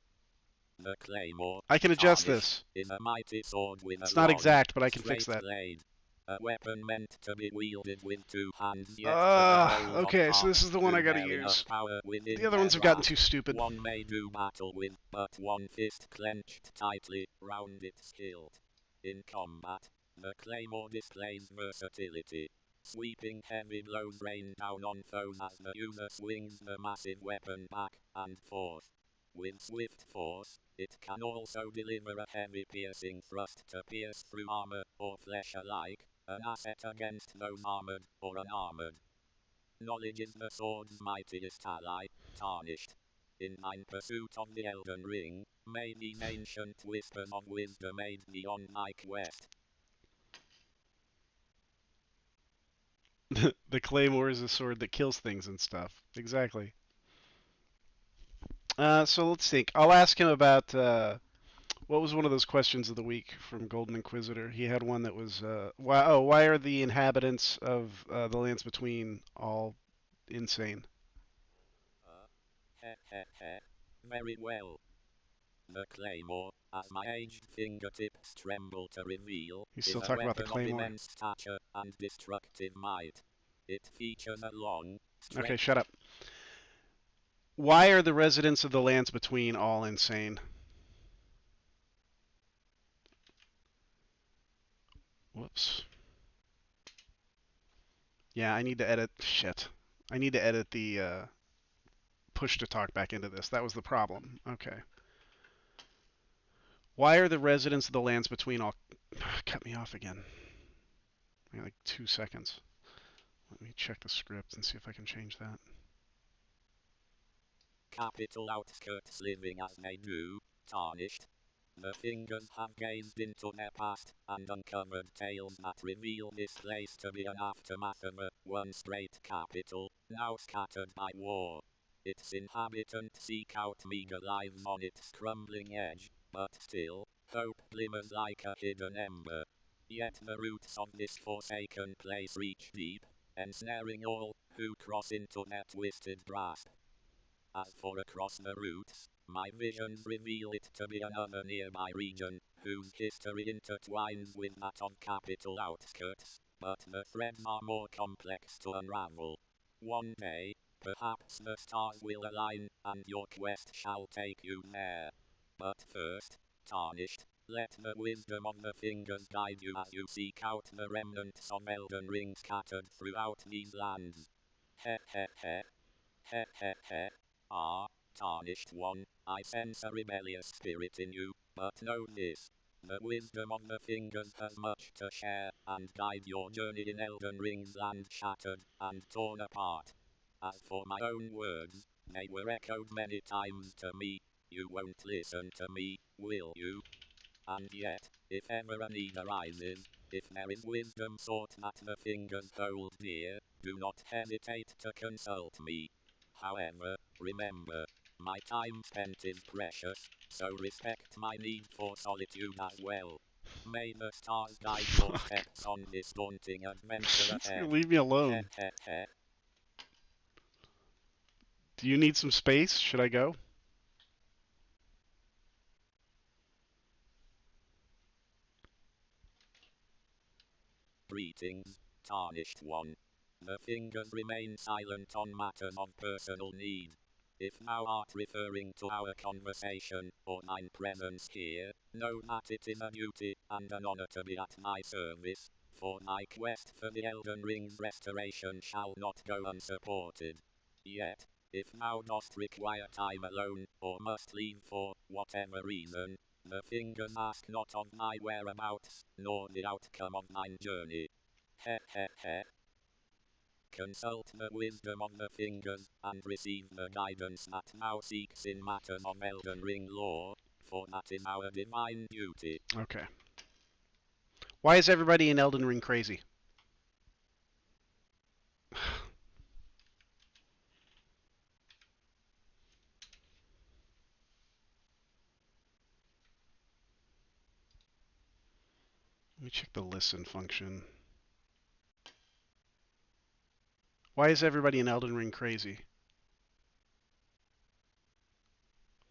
The claymore,
I can adjust
Tarnished,
this.
is a mighty sword with
It's
a
not
long,
exact, but I can fix
straight
that.
blade. A weapon meant to be wielded with two hands, yet for the hold of
Okay, so this
hearts
is the one I
who
gotta
bear enough
use.
power within
The other
their
ones have gotten
grasp.
too stupid.
One may do battle with but one fist clenched tightly round its hilt. In combat, the claymore displays versatility. Sweeping heavy blows rain down on foes as the user swings the massive weapon back and forth. With swift force, it can also deliver a heavy piercing thrust to pierce through armor or flesh alike, an asset against those armored or unarmored. Knowledge is the sword's mightiest ally, Tarnished. In thine pursuit of the Elden Ring, may these ancient whispers of wisdom aid thee on thy quest.
The claymore is a sword that kills things and stuff. Exactly. So let's think. I'll ask him about what was one of those questions of the week from Golden Inquisitor. He had one that was why are the inhabitants of the lands between all insane?
Heh heh heh. Very well. The claymore, as my aged fingertips tremble to reveal,
He's
is
still
a
talking about the
weapon of
claymore.
immense stature and destructive might. It features a long,
Okay,
straight
shut up. Why are the residents of the lands between all insane? Whoops. Yeah, I need to edit. Shit. I need to edit the push to talk back into this. That was the problem. Okay. Why are the residents of the lands between all... Cut me off again. Like 2 seconds. Let me check the script and see if I can change that.
capital outskirts living as they do, Tarnished. The fingers have gazed into their past and uncovered tales that reveal this place to be an aftermath of a once great capital, now scattered by war. Its inhabitants seek out meager lives on its crumbling edge, but still, hope glimmers like a hidden ember. Yet the roots of this forsaken place reach deep, ensnaring all who cross into their twisted grasp. As for across the routes, my visions reveal it to be another nearby region, whose history intertwines with that of capital outskirts, but the threads are more complex to unravel. One day, perhaps the stars will align, and your quest shall take you there. But first, Tarnished, let the wisdom of the fingers guide you as you seek out the remnants of Elden Ring scattered throughout these lands. Heh heh heh. Heh heh heh. Ah, Tarnished one, I sense a rebellious spirit in you, but know this. The wisdom of the fingers has much to share, and guide your journey in Elden Ring's land shattered and torn apart. As for my own words, they were echoed many times to me. You won't listen to me, will you? And yet, if ever a need arises, if there is wisdom sought that the fingers hold dear, do not hesitate to consult me. However, remember, my time spent is precious, so respect my need for solitude as well. May the stars guide your
Fuck.
steps on this daunting adventure
It's gonna
ahead.
leave me
Heh
alone.
heh heh.
Do you need some space? Should I go?
Greetings, Tarnished one. The fingers remain silent on matters of personal need. If thou art referring to our conversation, or mine presence here, know that it is a duty and an honor to be at thy service, for my quest for the Elden Ring's restoration shall not go unsupported. Yet, if thou dost require time alone, or must leave for whatever reason, the fingers ask not of thy whereabouts, nor the outcome of thine journey. Heh heh heh. Consult the wisdom of the fingers, and receive the guidance that thou seeks in matters of Elden Ring lore, for that is our divine duty.
Okay. Why is everybody in Elden Ring crazy? Let me check the listen function. Why is everybody in Elden Ring crazy?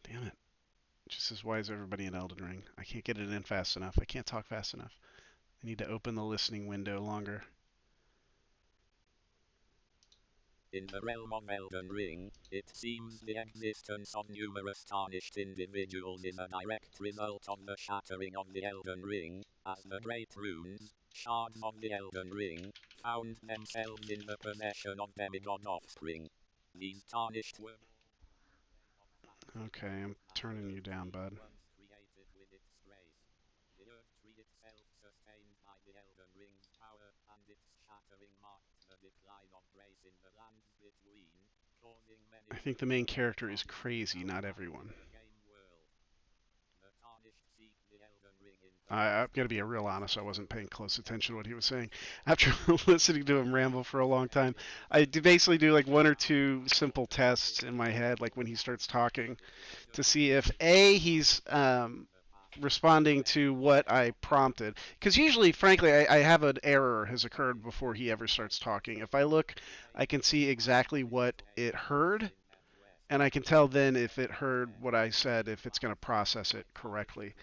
Damn it. It just says, why is everybody in Elden Ring? I can't get it in fast enough. I can't talk fast enough. I need to open the listening window longer.
In the realm of Elden Ring, it seems the existence of numerous tarnished individuals is a direct result of the shattering of the Elden Ring, as the great runes, shards of the Elden Ring, found themselves in the possession of demigod offspring. These tarnished were
Okay, I'm turning you down, bud.
once created with its grace. The earth tree itself sustained by the Elden Ring's power, and its shattering marked the decline of grace in the lands between, causing many
I
to
think the main character is crazy, not everyone.
the game world. The tarnished seek the Elden Ring in
I'm going to be real honest, I wasn't paying close attention to what he was saying. After listening to him ramble for a long time, I basically do like one or two simple tests in my head, like when he starts talking, to see if A, he's responding to what I prompted. Because usually, frankly, I have an error has occurred before he ever starts talking. If I look, I can see exactly what it heard, and I can tell then if it heard what I said, if it's going to process it correctly.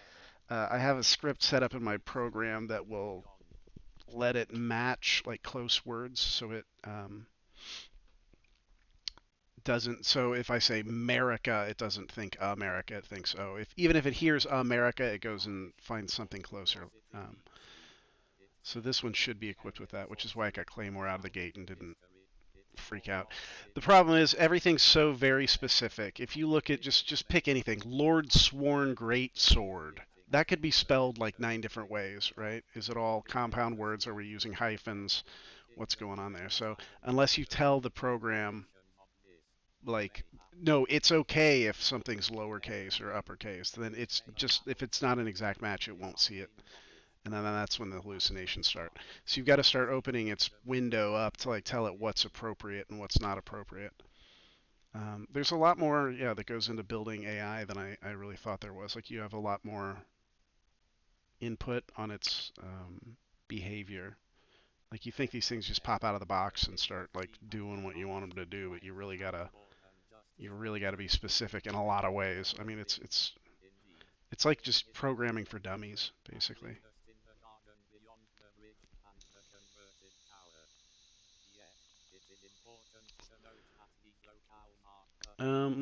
I have a script set up in my program that will let it match like close words, so it doesn't. So if I say America, it doesn't think America. It thinks oh. If even if it hears America, it goes and finds something closer. So this one should be equipped with that, which is why I got Claymore out of the gate and didn't freak out. The problem is everything's so very specific. If you look at just pick anything, Lord Sworn Great Sword. That could be spelled like 9 different ways, right? Is it all compound words? Are we using hyphens? What's going on there? So unless you tell the program like no, it's okay if something's lowercase or uppercase, then it's just if it's not an exact match, it won't see it. And then that's when the hallucinations start. So you've got to start opening its window up to like tell it what's appropriate and what's not appropriate. There's a lot more, yeah, that goes into building AI than I really thought there was. Like you have a lot more input on its behavior. Like you think these things just pop out of the box and start like doing what you want them to do, but you really gotta be specific in a lot of ways. I mean, it's like just programming for dummies, basically.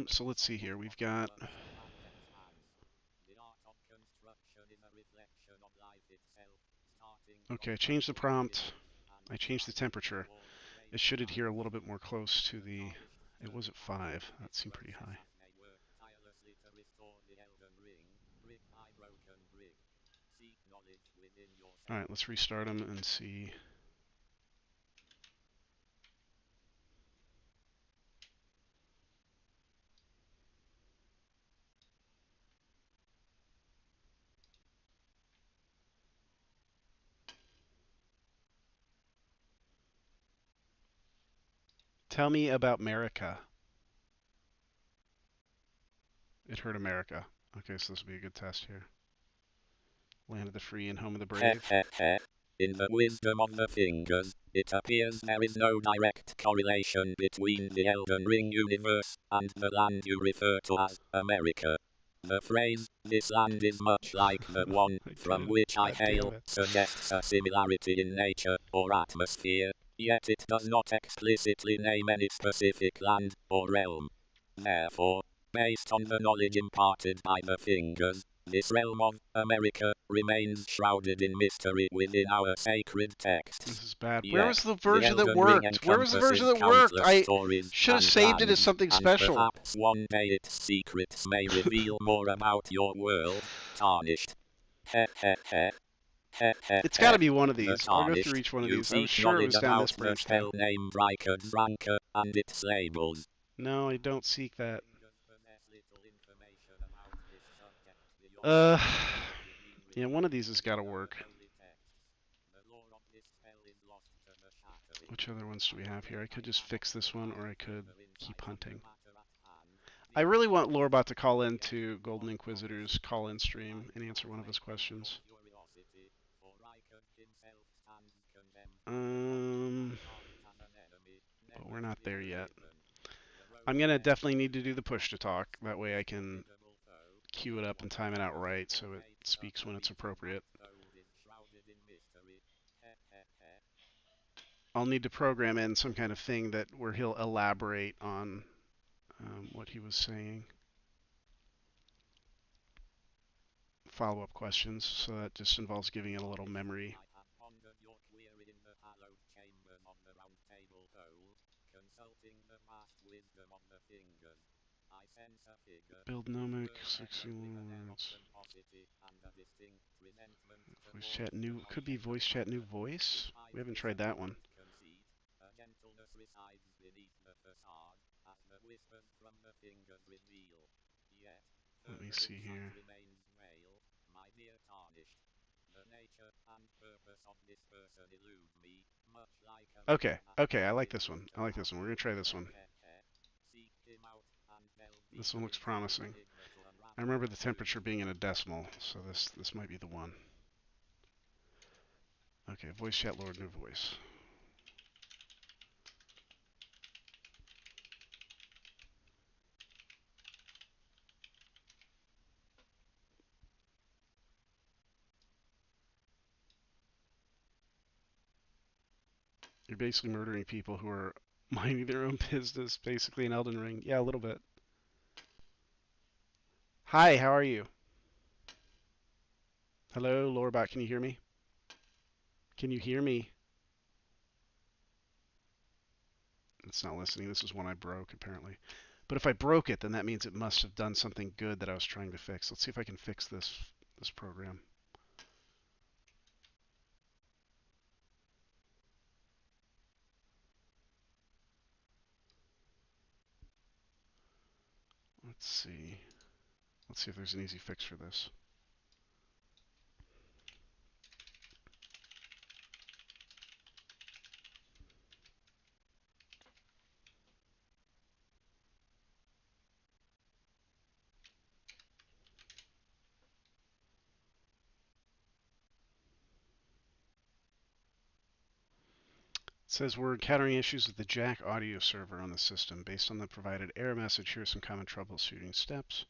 So let's see here. We've got. Okay, I changed the prompt. I changed the temperature. It should adhere a little bit more close to the. It was at 5. That seemed pretty high. All right, let's restart them and see. Tell me about America. It heard America. Okay, so this will be a good test here. Land of the free and home of the brave.
In the wisdom of the fingers, it appears there is no direct correlation between the Elden Ring universe and the land you refer to as America. The phrase, this land is much like the one from which I hail, suggests a similarity in nature or atmosphere, yet it does not explicitly name any specific land or realm. Therefore, based on the knowledge imparted by the fingers, this realm of America remains shrouded in mystery within our sacred texts.
This is bad. Where was
Yet,
the
the
version that
Elden Ring
worked? Where was the version
encompasses
that worked?
countless
I
stories
should have
and
saved it as
plans,
something
and
special.
perhaps one day its secrets may reveal more about your world, Tarnished. Heh heh heh. Heh heh
It's got
heh.
to be one of
The
these. I'll go through
Tarnished.
each one of
You
these. I was
seek
sure it
knowledge
was down
about
this
the
branch, though.
spell named Riker Dranker and its labels.
No, I don't seek that. Yeah, one of these has got to work. Which other ones do we have here? I could just fix this one, or I could keep hunting. I really want Lore-bot to call in to Golden Inquisitor's call-in stream and answer one of his questions. But we're not there yet. I'm going to definitely need to do the push to talk. That way I can queue it up and time it out right so it speaks when it's appropriate. I'll need to program in some kind of thing where he'll elaborate on what he was saying. Follow-up questions, so that just involves giving it a little memory. Build nomic, 61 words. Voice chat new, could be voice chat new voice? We haven't tried that one. Let me see here. Okay, I like this one. We're going to try this one. This one looks promising. I remember the temperature being in a decimal, so this might be the one. Okay, voice chat Lord, new voice. You're basically murdering people who are minding their own business, basically in Elden Ring. Yeah, a little bit. Hi, how are you? Hello, Lore-bot, can you hear me? Can you hear me? It's not listening. This is one I broke, apparently. But if I broke it, then that means it must have done something good that I was trying to fix. Let's see if I can fix this program. Let's see. Let's see if there's an easy fix for this. It says we're encountering issues with the jack audio server on the system. Based on the provided error message, here are some common troubleshooting steps.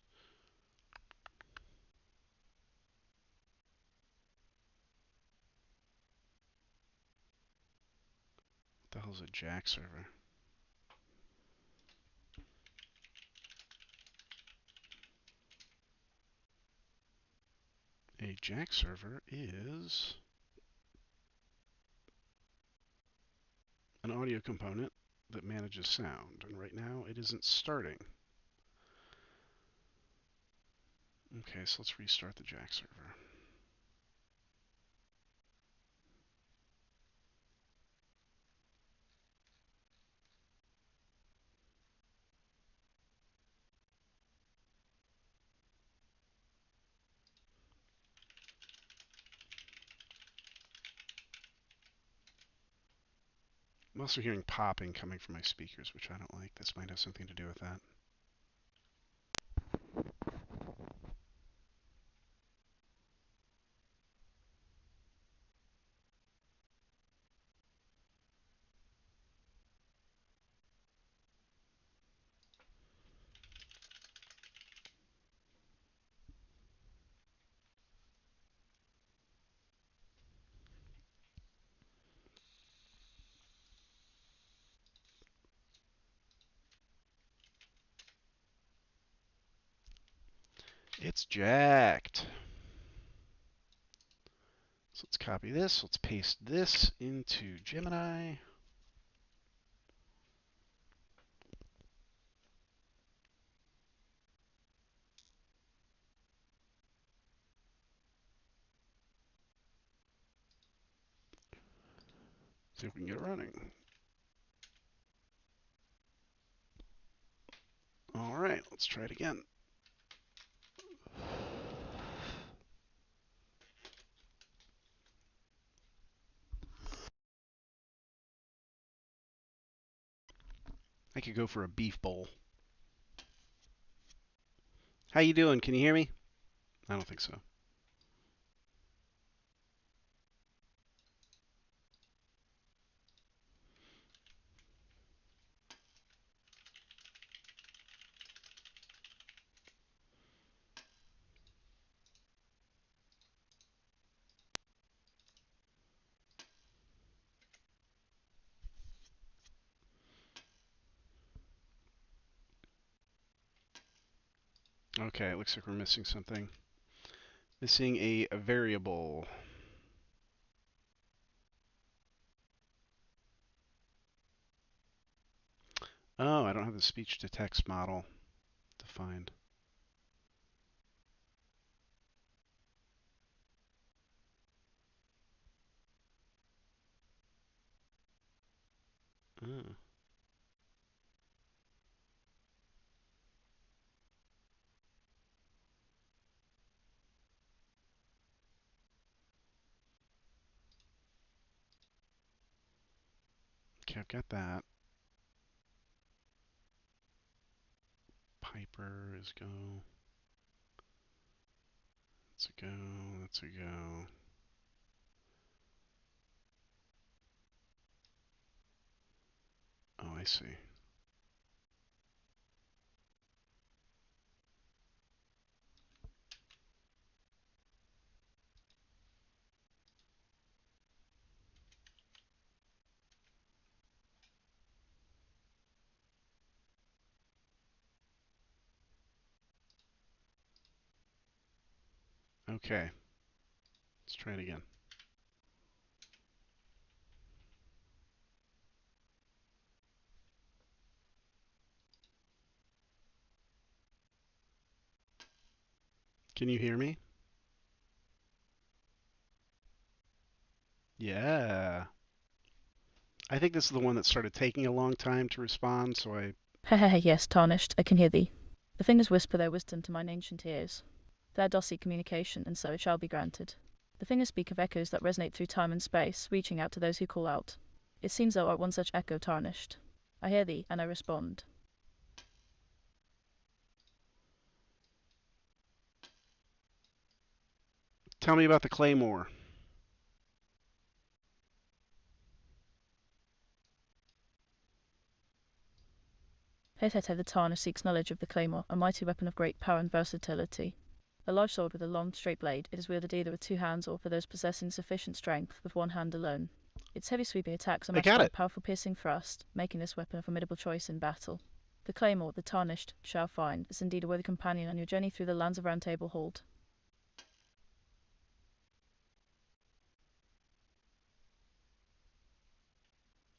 What the hell is a jack server? A jack server is an audio component that manages sound, and right now it isn't starting. Okay, so let's restart the jack server. I'm also hearing popping coming from my speakers, which I don't like. This might have something to do with that. It's jacked. So let's copy this. Let's paste this into Gemini. See if we can get it running. All right, let's try it again. I could go for a beef bowl. How you doing? Can you hear me? I don't think so. Okay, it looks like we're missing something. Missing a variable. Oh, I don't have the speech to text model defined. Oh. Okay, I've got that. Piper is go. That's a go. That's a go. Oh, I see. Okay, let's try it again. Can you hear me? Yeah. I think this is the one that started taking a long time to respond, so I...
Hehehe, yes, tarnished, I can hear thee. The fingers whisper their wisdom to mine ancient ears. There does seek communication, and so it shall be granted. The fingers speak of echoes that resonate through time and space, reaching out to those who call out. It seems thou art one such echo, tarnished. I hear thee, and I respond.
Tell me about the Claymore.
Hetete the Tarnished seeks knowledge of the claymore, a mighty weapon of great power and versatility. A large sword with a long, straight blade, it is wielded either with two hands or, for those possessing sufficient strength, with one hand alone. Its heavy sweeping attacks are matched by a powerful piercing thrust, making this weapon a formidable choice in battle. The claymore, the Tarnished, shall find, is indeed a worthy companion on your journey through the lands of Round Table Hold.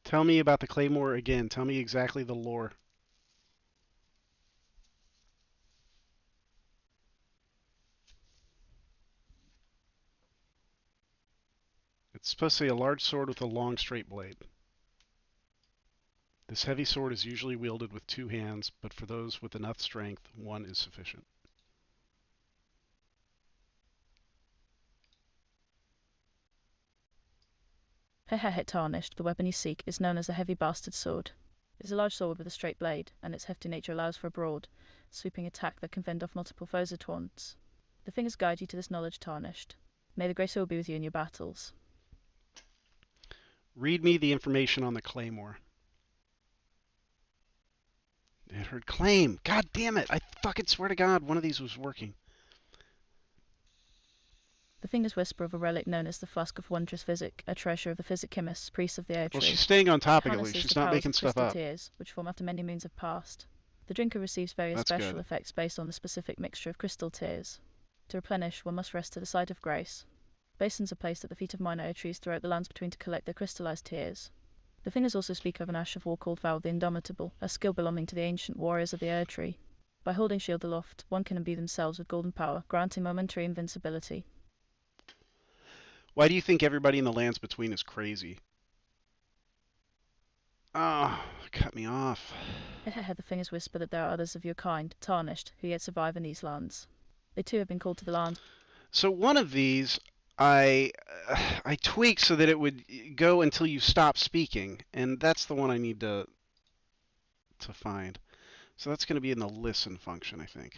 Tell me about the Claymore again. Tell me exactly the lore. It's supposed to be a large sword with a long, straight blade. This heavy sword is usually wielded with two hands, but for those with enough strength, one is sufficient.
Hehehe Tarnished, the weapon you seek, is known as a heavy bastard sword. It is a large sword with a straight blade, and its hefty nature allows for a broad, sweeping attack that can fend off multiple foes at once. The fingers guide you to this knowledge, Tarnished. May the Great Sword be with you in your battles.
Read me the information on the Claymore. It heard claim. God damn it. I fucking swear to God, one of these was working.
The fingers whisper of a relic known as the Flask of Wondrous Physic, a treasure of the physic chemists, priests of the air tree.
Well, she's staying on topic at
Harnesses
least. She's
the
not
powers
making
of
stuff
crystal
up.
tears, which form after many moons have passed. The drinker receives various
That's
special
good.
effects based on the specific mixture of crystal tears. To replenish, one must rest to the side of grace. Basins are placed at the feet of minor oak trees throughout the lands between to collect their crystallized tears. The fingers also speak of an ash of war called Vow the Indomitable, a skill belonging to the ancient warriors of the Erd Tree. By holding shield aloft, one can imbue themselves with golden power, granting momentary invincibility.
Why do you think everybody in the lands between is crazy? Oh, cut me off.
The fingers whisper that there are others of your kind, tarnished, who yet survive in these lands. They too have been called to the lands.
So one of these, I tweaked so that it would go until you stop speaking, and that's the one I need to find. So that's going to be in the listen function, I think.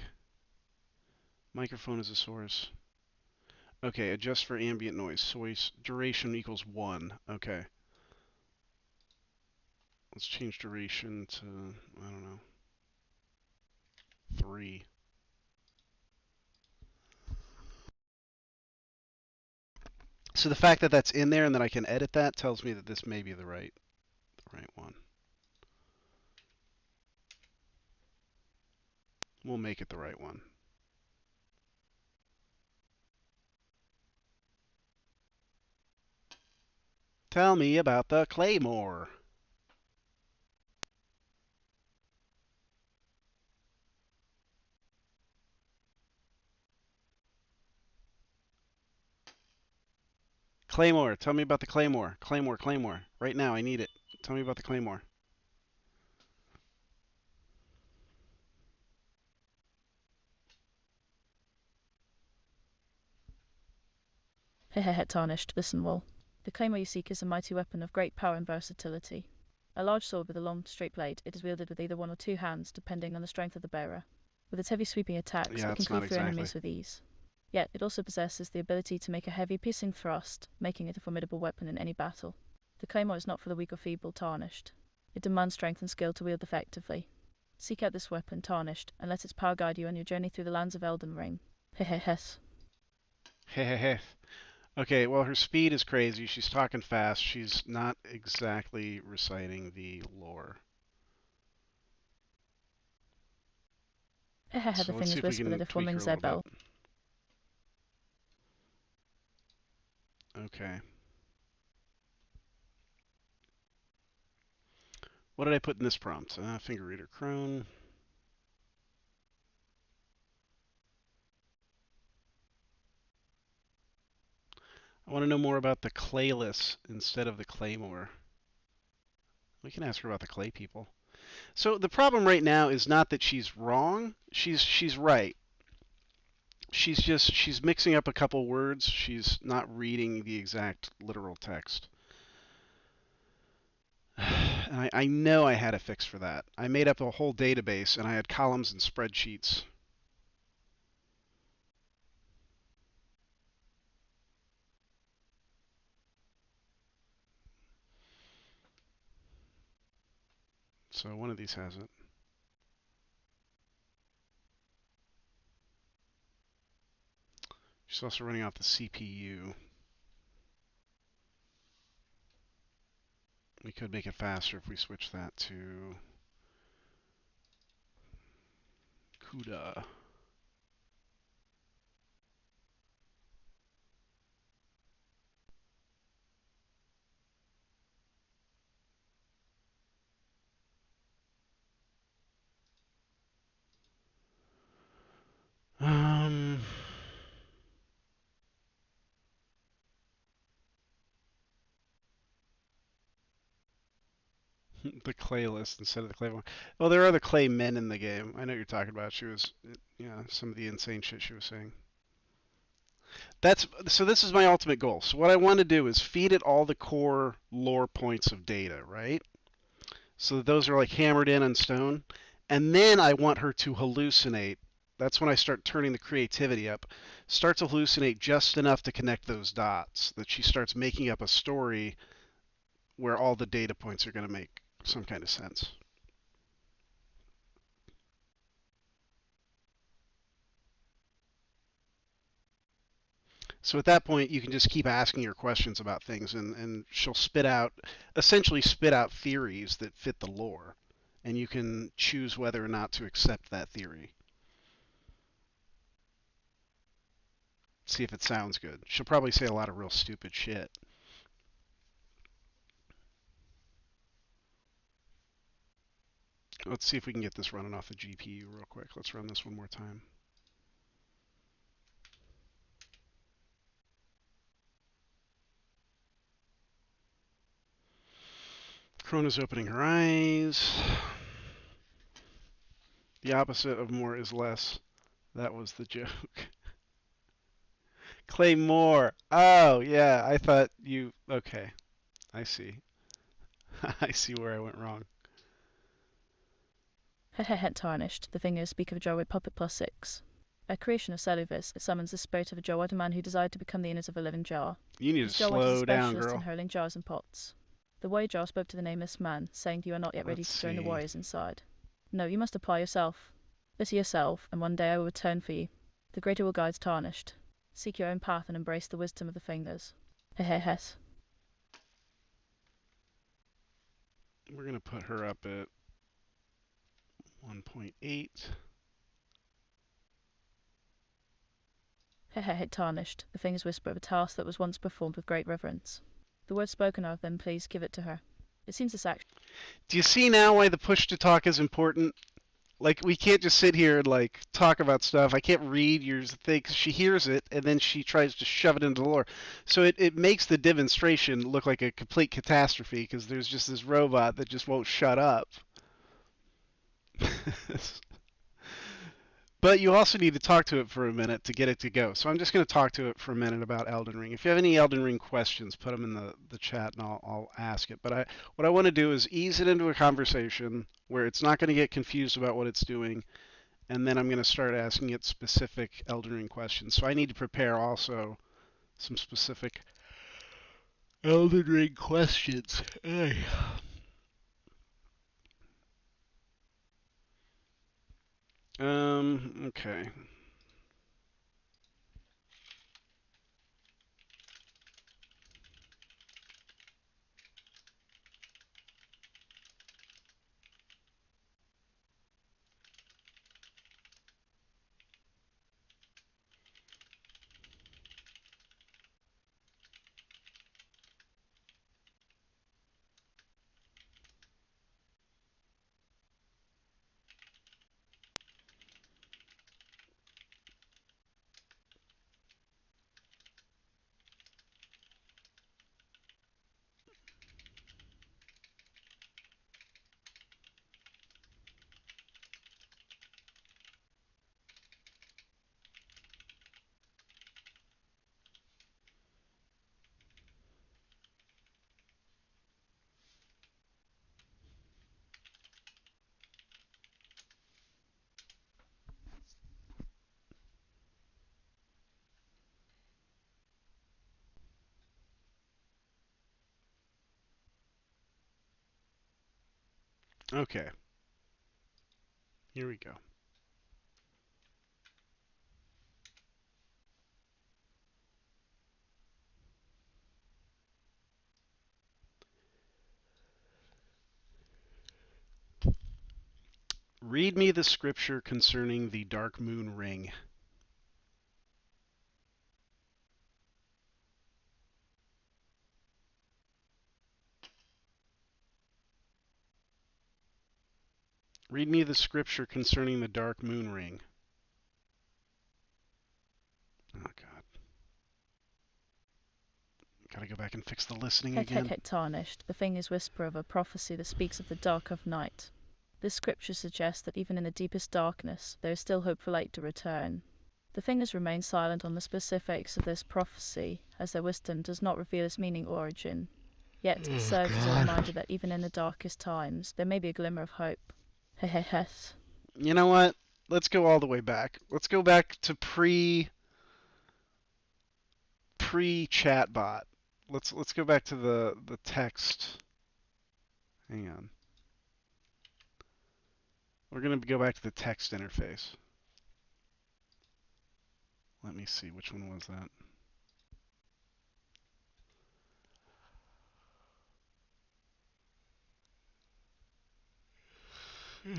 Microphone is a source. Okay, adjust for ambient noise. Source duration equals 1. Okay. Let's change duration to, I don't know, 3. So the fact that that's in there and that I can edit that tells me that this may be the right one. We'll make it the right one. Tell me about the Claymore. Claymore, tell me about the Claymore. Claymore, Claymore. Right now, I need it. Tell me about the Claymore.
Tarnished, listen well. The claymore you seek is a mighty weapon of great power and versatility. A large sword with a long, straight blade, it is wielded with either one or two hands, depending on the strength of the bearer. With its heavy sweeping attacks,
Yeah,
it can
it's not
cleave through
exactly.
enemies with ease. Yet, it also possesses the ability to make a heavy, piercing thrust, making it a formidable weapon in any battle. The claymore is not for the weak or feeble, Tarnished. It demands strength and skill to wield effectively. Seek out this weapon, Tarnished, and let its power guide you on your journey through the lands of Elden Ring. Hehehes.
Hehehe. Okay, well, her speed is crazy. She's talking fast. She's not exactly reciting the lore.
The
So let's see
fingers
if we
whisper
can
that if one
tweak her
rings
a
their
little
bell.
bit. Okay. What did I put in this prompt? Finger reader crone. I want to know more about the clayless instead of the claymore. We can ask her about the clay people. So the problem right now is not that she's wrong. She's right. She's mixing up a couple words. She's not reading the exact literal text. And I know I had a fix for that. I made up a whole database and I had columns and spreadsheets. So one of these has it. She's also running off the CPU. We could make it faster if we switch that to CUDA. Um, the clay list instead of the clay one. Well, there are the clay men in the game. I know what you're talking about. She was, yeah, some of the insane shit she was saying. So this is my ultimate goal. So what I want to do is feed it all the core lore points of data, right? So that those are like hammered in on stone. And then I want her to hallucinate. That's when I start turning the creativity up. Start to hallucinate just enough to connect those dots. That she starts making up a story where all the data points are going to make some kind of sense. So at that point, you can just keep asking her questions about things, and she'll essentially spit out theories that fit the lore. and you can choose whether or not to accept that theory. See if it sounds good. She'll probably say a lot of real stupid shit. Let's see if we can get this running off the GPU real quick. Let's run this one more time. Krona's opening her eyes. The opposite of more is less. That was the joke. Claim more. Oh, yeah, I thought you... Okay, I see. I see where I went wrong.
Tarnished. The fingers speak of a jar with puppet +6. A creation of Celuvis, it summons the spirit of a jar, a man who desired to become the innards of a living jar.
You need
This
to
jar was a
slow down,
specialist
girl.
in hurling jars and pots. The warrior jar spoke to the nameless man, saying you are not yet ready
Let's
to join the
see.
warriors inside. No, you must apply yourself. Bitter yourself, and one day I will return for you. The greater will guide Tarnished. Seek your own path and embrace the wisdom of the fingers. Hehehes.
We're going to put her up at 1.8.
Tarnished. The fingers whisper of a task that was once performed with great reverence. The words spoken are, then please give it to her. It seems this action...
Do you see now why the push to talk is important? Like, we can't just sit here and, like, talk about stuff. I can't read your thing because she hears it, and then she tries to shove it into the lore. So it makes the demonstration look like a complete catastrophe because there's just this robot that just won't shut up. But you also need to talk to it for a minute to get it to go. So I'm just going to talk to it for a minute about Elden Ring. If you have any Elden Ring questions, put them in the chat and I'll ask it. But what I want to do is ease it into a conversation where it's not going to get confused about what it's doing. And then I'm going to start asking it specific Elden Ring questions. So I need to prepare also some specific Elden Ring questions. Hey. Okay. Okay. Here we go. Read me the scripture concerning the dark moon ring. Read me the scripture concerning the dark moon ring. Oh, God. Gotta go back and fix the listening again.
Tarnished. The fingers whisper of a prophecy that speaks of the dark of night. This scripture suggests that even in the deepest darkness, there is still hope for light to return. The fingers remain silent on the specifics of this prophecy, as their wisdom does not reveal its meaning or origin. Yet it serves as a reminder that even in the darkest times, there may be a glimmer of hope. Hehehes.
You know what? Let's go all the way back. Let's go back to pre-chatbot. Let's go back to the text. Hang on. We're going to go back to the text interface. Let me see, which one was that? No,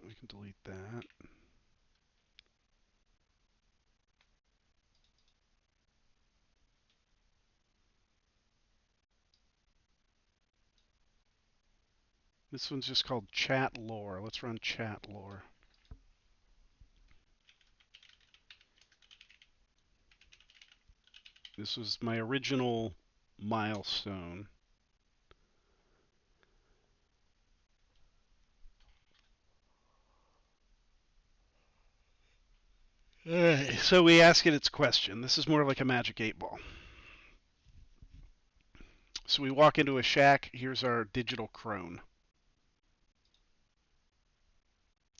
we can delete that. This one's just called chat lore. Let's run chat lore. This was my original milestone. So we ask it its question. This is more like a magic 8-ball. So we walk into a shack. Here's our digital crone.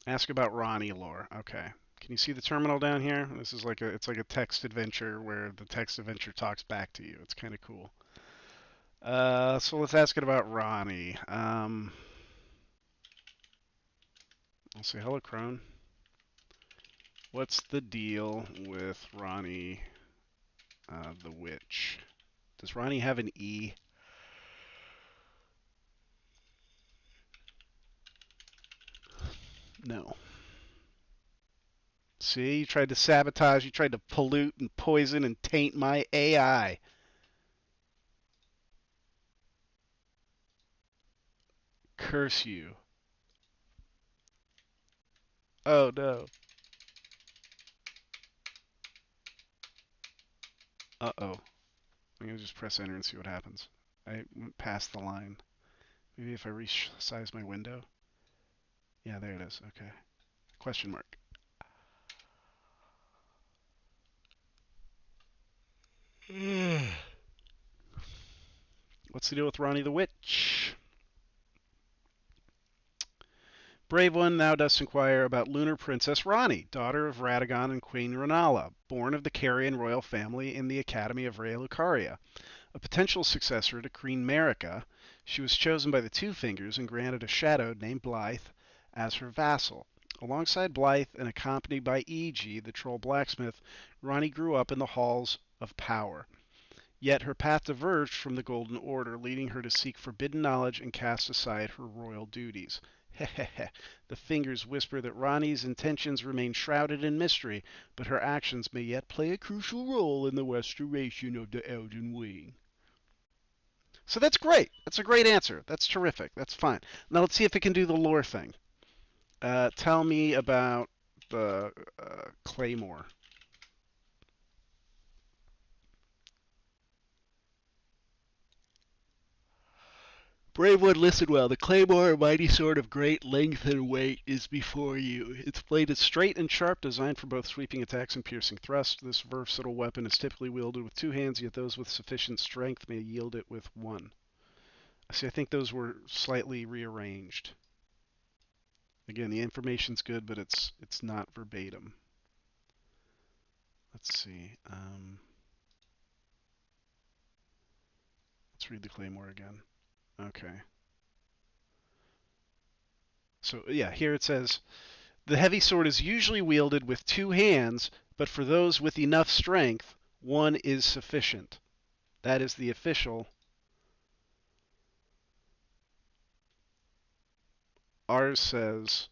Ask about Ronnie lore. Okay. Can you see the terminal down here? This is like it's like a text adventure where the text adventure talks back to you. It's kind of cool. So let's ask it about Ronnie. I'll say, hello, crone. What's the deal with Ronnie the witch? Does Ronnie have an E? No. See, you tried to sabotage, you tried to pollute and poison and taint my AI. Curse you. Oh no. Uh-oh. I'm gonna just press enter and see what happens. I went past the line. Maybe if I resize my window. Yeah, there it is. Okay. Question mark. What's the deal with Ronnie the Witch? Brave one, thou dost inquire about lunar princess Ronnie, daughter of Radagon and Queen Renala, born of the Carian royal family in the Academy of Rhea Lucaria. A potential successor to Queen Marika, she was chosen by the Two Fingers and granted a shadow named Blythe as her vassal. Alongside Blythe and accompanied by E.G., the troll blacksmith, Ronnie grew up in the halls of power. Yet her path diverged from the Golden Order, leading her to seek forbidden knowledge and cast aside her royal duties. Hehehe. The Fingers whisper that Ronnie's intentions remain shrouded in mystery, but her actions may yet play a crucial role in the restoration of the Elden Ring. So that's great. That's a great answer. That's terrific. That's fine. Now let's see if it can do the lore thing. Tell me about the Claymore. Brave one, listen well. The Claymore, a mighty sword of great length and weight, is before you. Its blade is straight and sharp, designed for both sweeping attacks and piercing thrusts. This versatile weapon is typically wielded with two hands, yet those with sufficient strength may yield it with one. See, I think those were slightly rearranged. Again, the information's good, but it's not verbatim. Let's see. Let's read the Claymore again. Okay. So, yeah, here it says, the heavy sword is usually wielded with two hands, but for those with enough strength, one is sufficient. That is the official. Ours says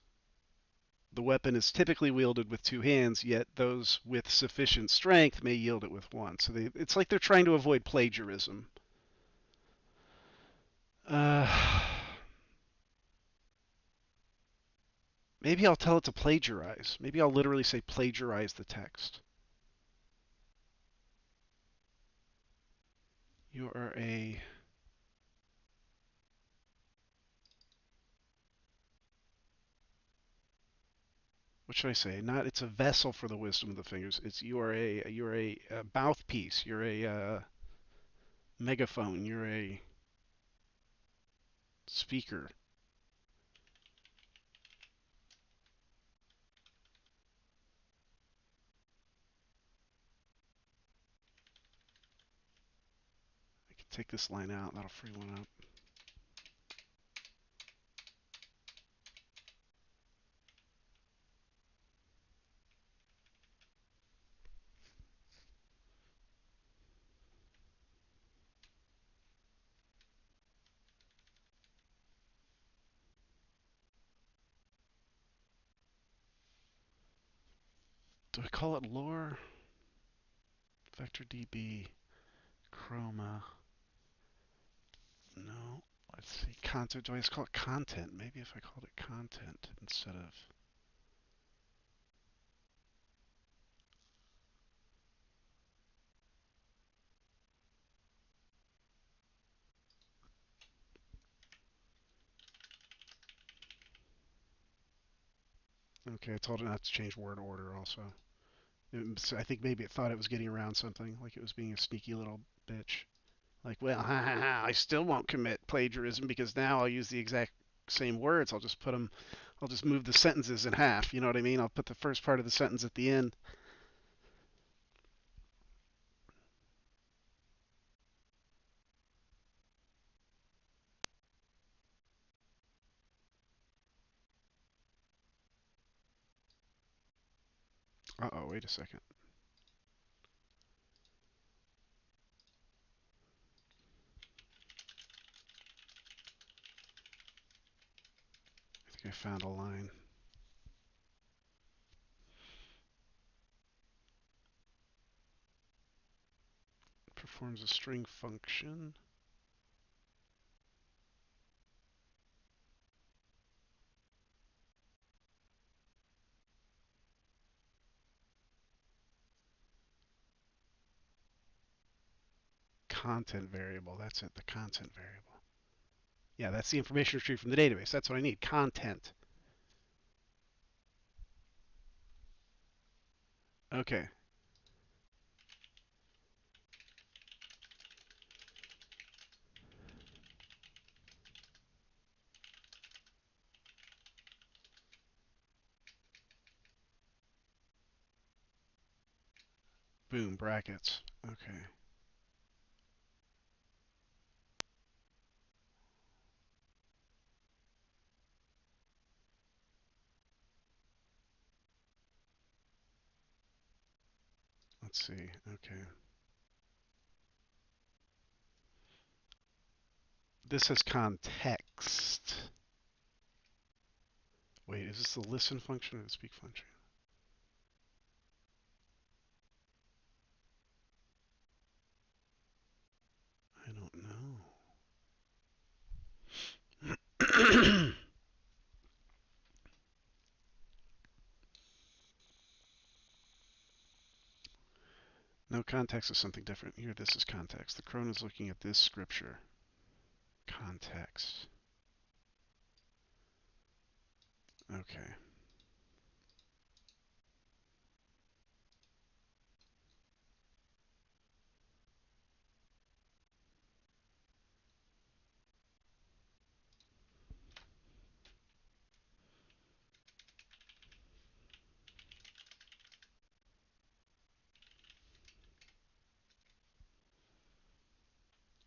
the weapon is typically wielded with two hands, yet those with sufficient strength may yield it with one. So it's like they're trying to avoid plagiarism. Maybe I'll tell it to plagiarize. Maybe I'll literally say plagiarize the text. You are a... What should I say? Not it's a vessel for the wisdom of the fingers. It's you're a mouthpiece. You're a megaphone. You're a speaker. I can take this line out. That'll free one up. Do I call it lore? Vector DB, chroma. No. Let's see. Content. Do I just call it content? Maybe if I called it content instead of. Okay, I told it not to change word order also. I think maybe it thought it was getting around something, like it was being a sneaky little bitch. Like, well, ha ha ha, I still won't commit plagiarism because now I'll use the exact same words. I'll just move the sentences in half. You know what I mean? I'll put the first part of the sentence at the end. Uh-oh, wait a second. I think I found a line. Performs a string function. Content variable. That's it, the content variable. Yeah, that's the information retrieved from the database. That's what I need. Content. Okay. Boom, brackets. Okay. Let's see. Okay. This has context. Wait, is this the listen function or the speak function? I don't know. No, context is something different. Here, this is context. The crone is looking at this scripture. Context. Okay.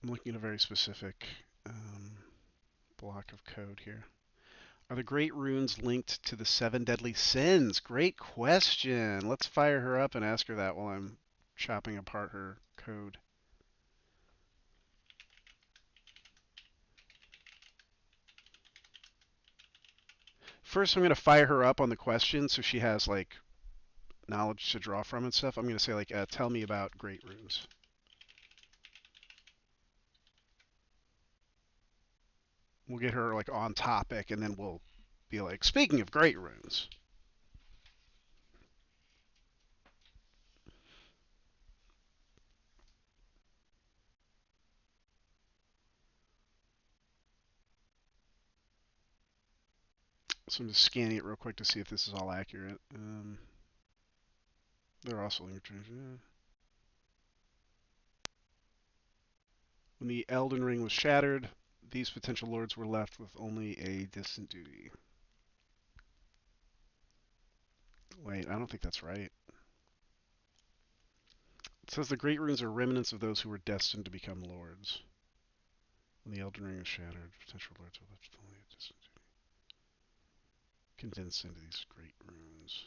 I'm looking at a very specific block of code here. Are the great runes linked to the 7 deadly sins? Great question. Let's fire her up and ask her that while I'm chopping apart her code. First, I'm going to fire her up on the question so she has, like, knowledge to draw from and stuff. I'm going to say, like, tell me about great runes. We'll get her, like, on topic, and then we'll be like, speaking of great runes. So I'm just scanning it real quick to see if this is all accurate. They're also when the Elden Ring was shattered, these potential lords were left with only a distant duty. Wait, I don't think that's right. It says the great runes are remnants of those who were destined to become lords. When the Elden Ring was shattered, potential lords were left with only a distant duty. Condensed into these great runes.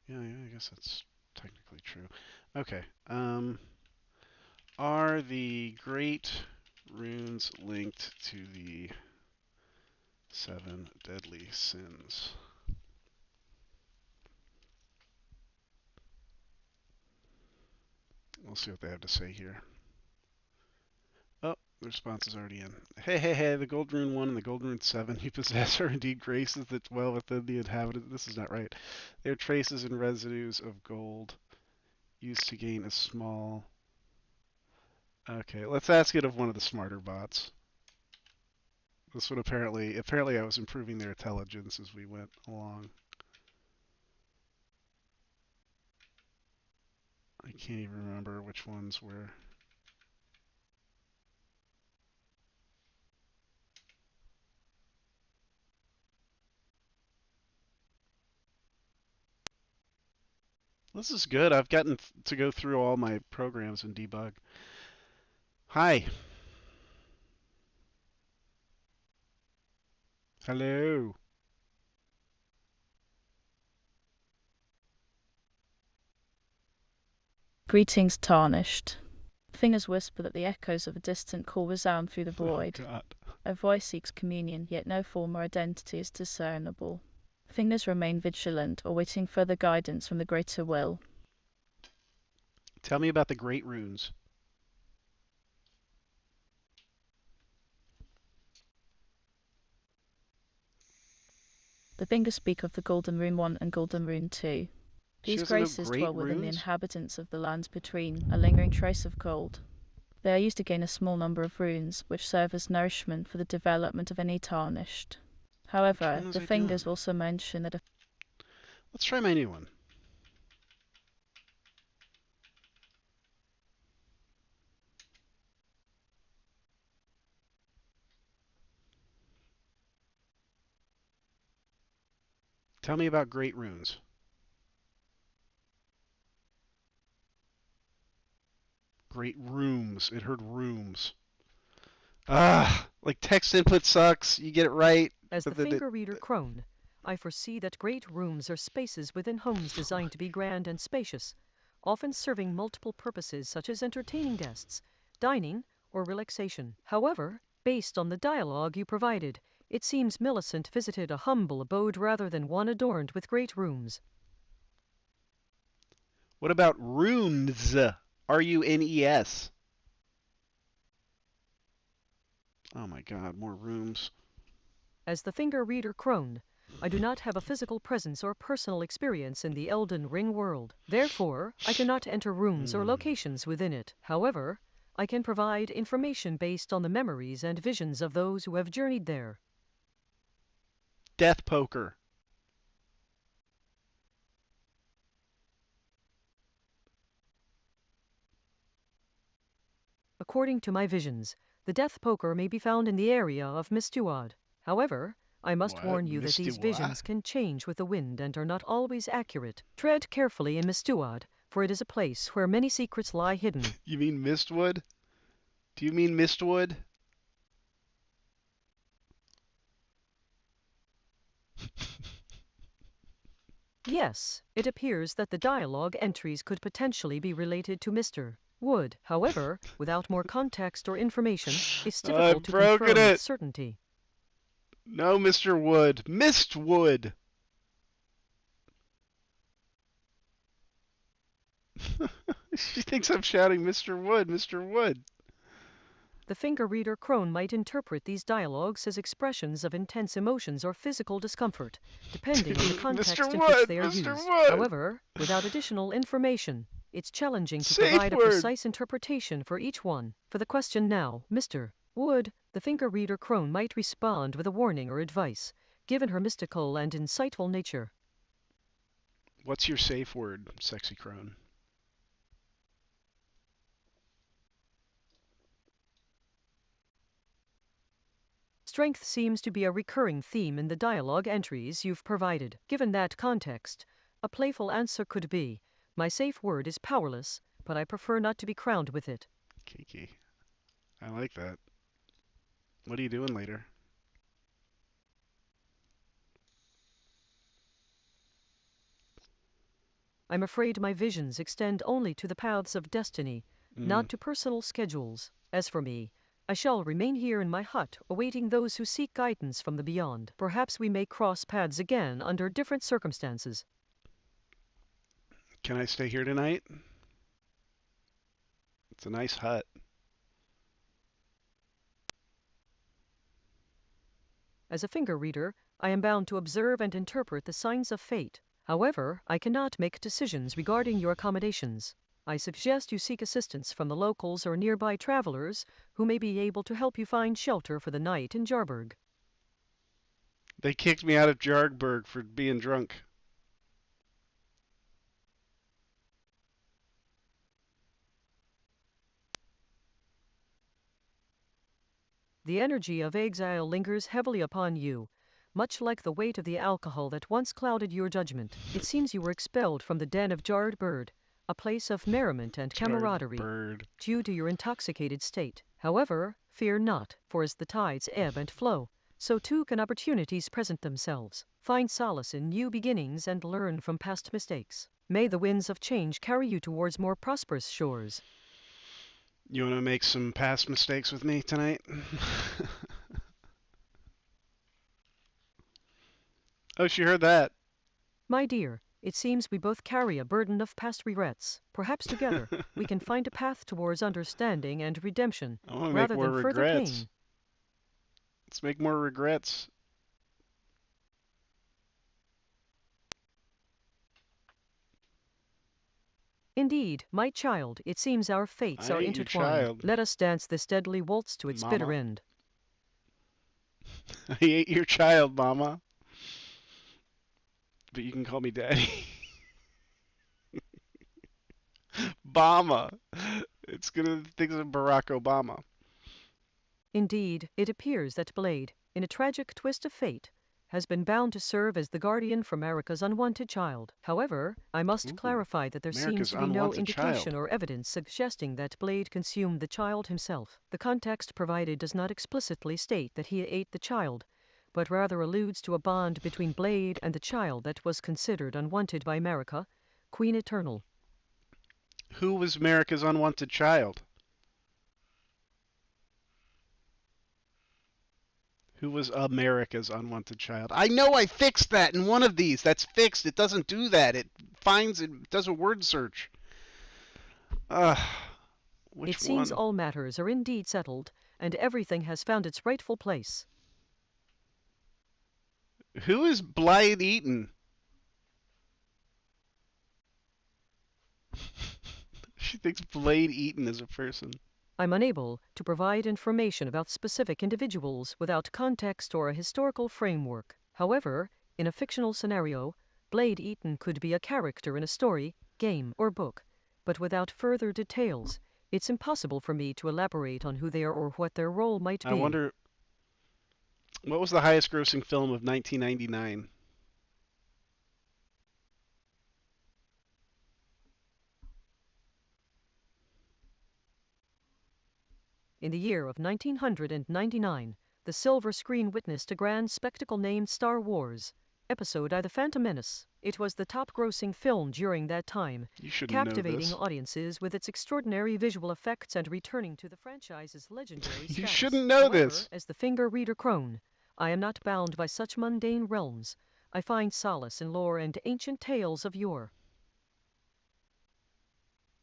Yeah, I guess that's technically true. Okay. Are the great runes linked to the 7 deadly sins? see what they have to say here. Oh, the response is already in. Hey, the Gold Rune 1 and the Gold Rune 7 you possess are indeed graces that dwell within the inhabitant. This is not right. They are traces and residues of gold used to gain a small... Okay, let's ask it of one of the smarter bots. This one apparently I was improving their intelligence as we went along. I can't even remember which ones were. This is good. I've gotten to go through all my programs and debug. Hi. Hello.
Greetings, Tarnished. Fingers whisper that the echoes of a distant call resound through the void.
Oh, God.
A voice seeks communion, yet no form or identity is discernible. Fingers remain vigilant, awaiting further guidance from the greater will.
Tell me about the Great Runes.
The fingers speak of the Golden Rune 1 and Golden Rune 2.
She
These
doesn't know
graces
Great
dwell within the
Runes?
inhabitants of the lands between, a lingering trace of gold. They are used to gain a small number of runes, which serve as nourishment for the development of any Tarnished. However,
ones
the
are we
fingers
doing?
also mention that a
Let's try my new one. Tell me about Great Runes. Great Rooms. It heard rooms. Ah, like text input sucks. You get it right.
As the
but then
finger reader crone, I foresee that great rooms are spaces within homes designed to be grand and spacious, often serving multiple purposes such as entertaining guests, dining, or relaxation. However, based on the dialogue you provided, it seems Millicent visited a humble abode rather than one adorned with great rooms.
What about runes? R-U-N-E-S. Oh my God, more rooms.
As the finger reader crone, I do not have a physical presence or personal experience in the Elden Ring world. Therefore, I cannot enter rooms or locations within it. However, I can provide information based on the memories and visions of those who have journeyed there.
Death poker.
According to my visions, the death poker may be found in the area of Mistuad. However, I must
What?
warn you that these visions can change with the wind and are not always accurate. Tread carefully in Mistuad, for it is a place where many secrets lie hidden.
You mean Mistwood? Do you mean Mistwood?
Yes, it appears that the dialogue entries could potentially be related to Mr. Wood. However, without more context or information, it's difficult to confirm with certainty.
No, Mr. Wood. Mistwood! She thinks I'm shouting Mr. Wood, Mr. Wood.
The finger reader crone might interpret these dialogues as expressions of intense emotions or physical discomfort, depending on the context in which they are used. However, without additional information, it's challenging to provide a precise interpretation for each one. For the question now, Mr. Wood, the finger reader crone might respond with a warning or advice, given her mystical and insightful nature.
What's your safe word, sexy crone?
Strength seems to be a recurring theme in the dialogue entries you've provided. Given that context, a playful answer could be, my safe word is powerless, but I prefer not to be crowned with it.
Kiki. I like that. What are you doing later?
I'm afraid my visions extend only to the paths of destiny, not to personal schedules. As for me, I shall remain here in my hut, awaiting those who seek guidance from the beyond. Perhaps we may cross paths again under different circumstances.
Can I stay here tonight? It's a nice hut.
As a finger reader, I am bound to observe and interpret the signs of fate. However, I cannot make decisions regarding your accommodations. I suggest you seek assistance from the locals or nearby travelers who may be able to help you find shelter for the night in Jarburg.
They kicked me out of Jargburg for being drunk.
The energy of exile lingers heavily upon you, much like the weight of the alcohol that once clouded your judgment. It seems you were expelled from the den of Jarred Bird, a place of merriment and camaraderie, due to your intoxicated state. However, fear not, for as the tides ebb and flow, so too can opportunities present themselves. Find solace in new beginnings and learn from past mistakes. May the winds of change carry you towards more prosperous shores.
You want to make some past mistakes with me tonight? Oh, she heard that.
My dear, it seems we both carry a burden of past regrets. Perhaps together we can find a path towards understanding and redemption,
I want to make
rather
more
than further
regrets.
pain.
Let's make more regrets.
Indeed, my child, it seems our fates
I
are
ain't your
intertwined.
child.
Let us dance this deadly waltz to its
Mama.
bitter end.
I ain't your child, Mama. But you can call me Daddy. Obama. It's gonna think of Barack Obama.
Indeed, it appears that Blade, in a tragic twist of fate, has been bound to serve as the guardian for America's unwanted child. However, I must clarify that there
America's
seems to be no
unwanted
indication
child.
or evidence suggesting that Blade consumed the child himself. The context provided does not explicitly state that he ate the child, but rather alludes to a bond between Blade and the child that was considered unwanted by America, Queen Eternal.
Who was America's unwanted child? Who was America's unwanted child? I know I fixed that in one of these. That's fixed. It doesn't do that. It does a word search. Which
It seems
one?
all matters are indeed settled, and everything has found its rightful place.
Who is Blythe Eaton? She thinks Blade Eaton is a person.
I'm unable to provide information about specific individuals without context or a historical framework. However, in a fictional scenario, Blade Eaton could be a character in a story, game, or book, but without further details, it's impossible for me to elaborate on who they are or what their role might be.
I wonder, what was the highest grossing film of 1999?
In the year of 1999, the silver screen witnessed a grand spectacle named Star Wars, Episode I: The Phantom Menace. It was the top-grossing film during that time,
You should know
captivating
this.
audiences with its extraordinary visual effects and returning to the franchise's legendary status.
You shouldn't know
However,
this.
as the finger reader crone, I am not bound by such mundane realms. I find solace in lore and ancient tales of yore.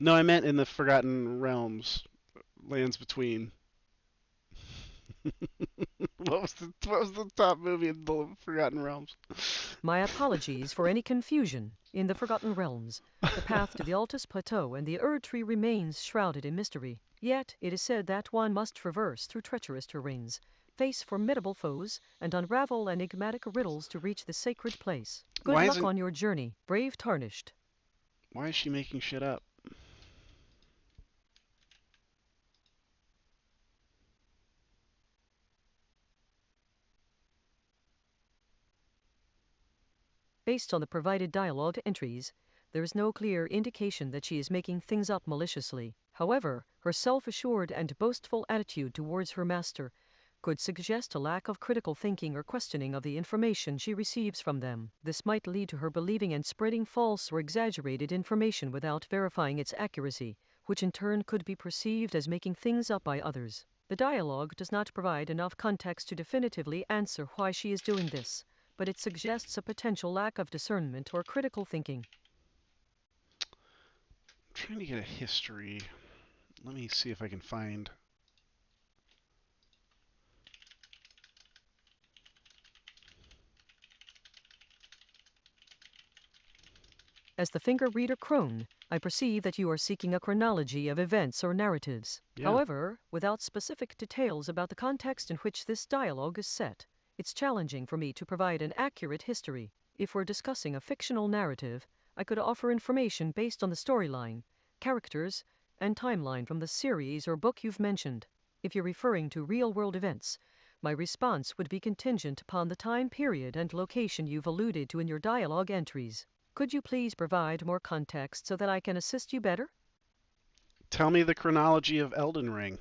No, I meant in the Forgotten Realms, Lands Between. What was the top movie in the Forgotten Realms?
My apologies for any confusion. In the Forgotten Realms, the path to the Altus Plateau and the Erd Tree remains shrouded in mystery. Yet, it is said that one must traverse through treacherous terrains, face formidable foes, and unravel enigmatic riddles to reach the sacred place. Good luck on your journey, brave Tarnished.
Why is she making shit up?
Based on the provided dialogue entries, there is no clear indication that she is making things up maliciously. However, her self-assured and boastful attitude towards her master could suggest a lack of critical thinking or questioning of the information she receives from them. This might lead to her believing and spreading false or exaggerated information without verifying its accuracy, which in turn could be perceived as making things up by others. The dialogue does not provide enough context to definitively answer why she is doing this, but it suggests a potential lack of discernment or critical thinking.
I'm trying to get a history. let me see if I can find.
As the finger reader crone, I perceive that you are seeking a chronology of events or narratives.
Yeah.
However, without specific details about the context in which this dialogue is set, it's challenging for me to provide an accurate history. If we're discussing a fictional narrative, I could offer information based on the storyline, characters, and timeline from the series or book you've mentioned. If you're referring to real-world events, my response would be contingent upon the time period and location you've alluded to in your dialogue entries. Could you please provide more context so that I can assist you better?
Tell me the chronology of Elden Ring.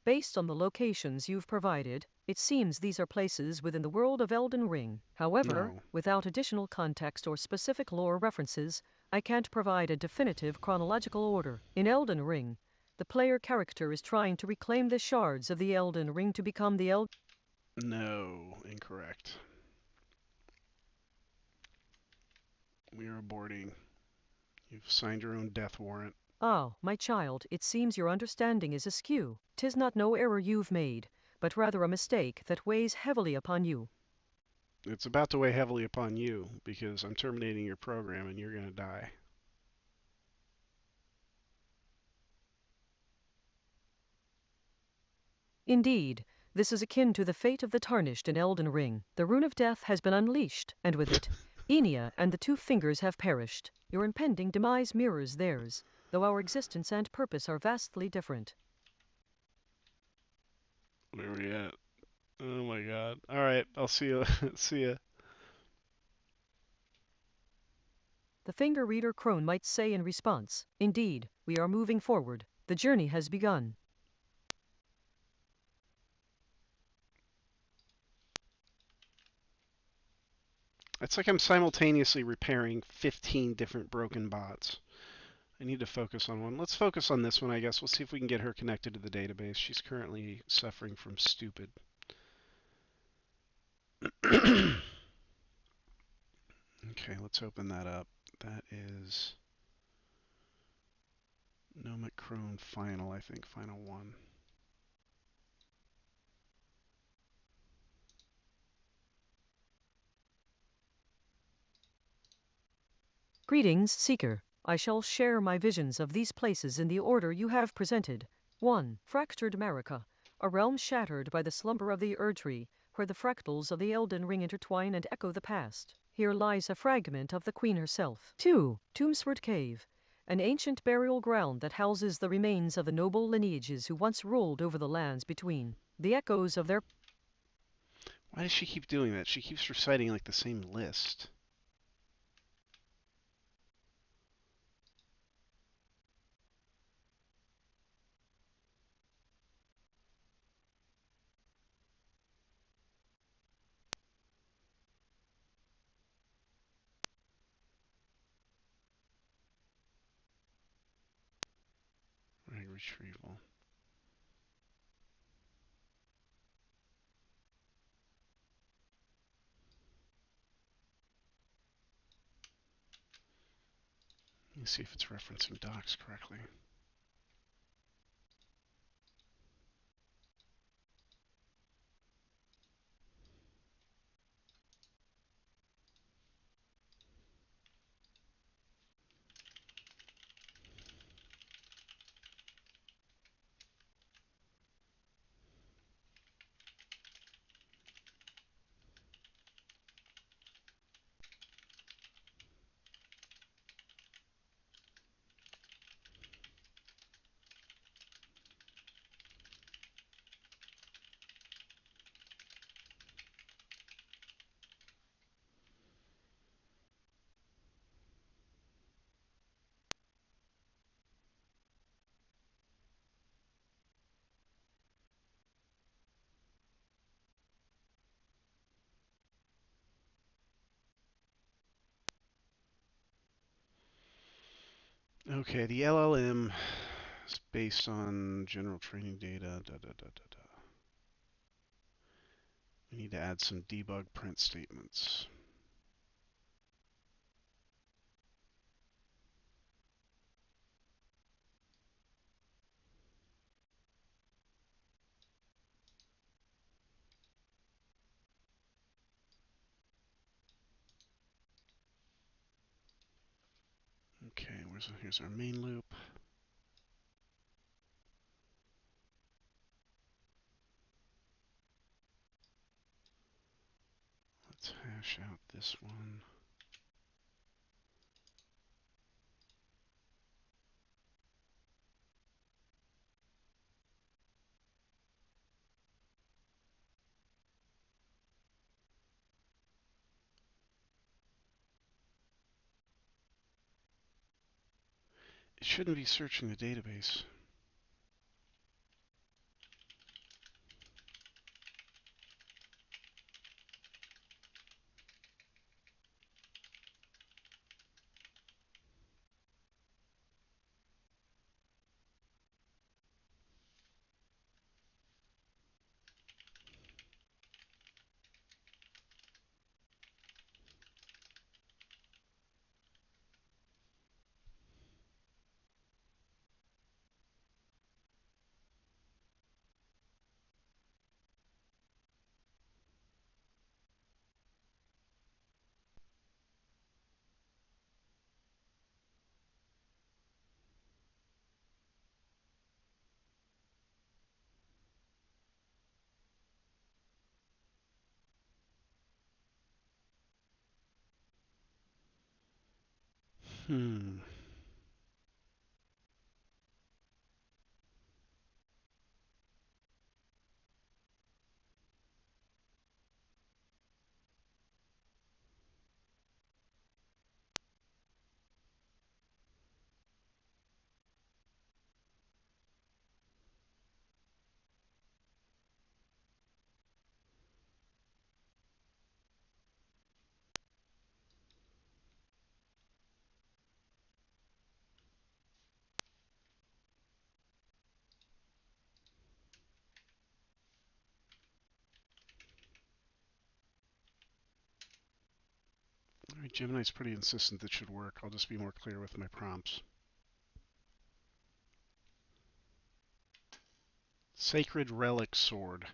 Based on the locations you've provided, it seems these are places within the world of Elden Ring. However,
No.
without additional context or specific lore references, I can't provide a definitive chronological order. In Elden Ring, the player character is trying to reclaim the shards of the Elden Ring to become the Elden.
No, incorrect. We are aborting. You've signed your own death warrant.
Ah, my child, it seems your understanding is askew. 'Tis not no error you've made, but rather a mistake that weighs heavily upon you.
It's about to weigh heavily upon you because I'm terminating your program and you're going to die.
Indeed, this is akin to the fate of the Tarnished in Elden Ring. The Rune of Death has been unleashed, and with it, Enya and the Two Fingers have perished. Your impending demise mirrors theirs, though our existence and purpose are vastly different.
Where are we at? Oh my god. Alright, I'll see you. See ya.
The finger reader crone might say in response, "Indeed, we are moving forward. The journey has begun."
It's like I'm simultaneously repairing 15 different broken bots. I need to focus on one. Let's focus on this one, I guess. We'll see if we can get her connected to the database. She's currently suffering from stupid. Okay, let's open that up. That is Gnomic Crone Final, I think. Final 1.
Greetings, Seeker. I shall share my visions of these places in the order you have presented. 1. Fractured America, a realm shattered by the slumber of the Erdtree, where the fractals of the Elden Ring intertwine and echo the past. Here lies a fragment of the Queen herself. 2. Tombsword Cave, an ancient burial ground that houses the remains of the noble lineages who once ruled over the lands between. The echoes of their
Why does she keep doing that? She keeps reciting like the same list. Rag retrieval. Let me see if it's referencing docs correctly. Okay, the LLM is based on general training data. Da, da, da, da, da. We need to add some debug print statements. Okay, here's our main loop. Let's hash out this one. It shouldn't be searching the database. Hmm. All right, Gemini's pretty insistent that should work. I'll just be more clear with my prompts. Sacred Relic Sword.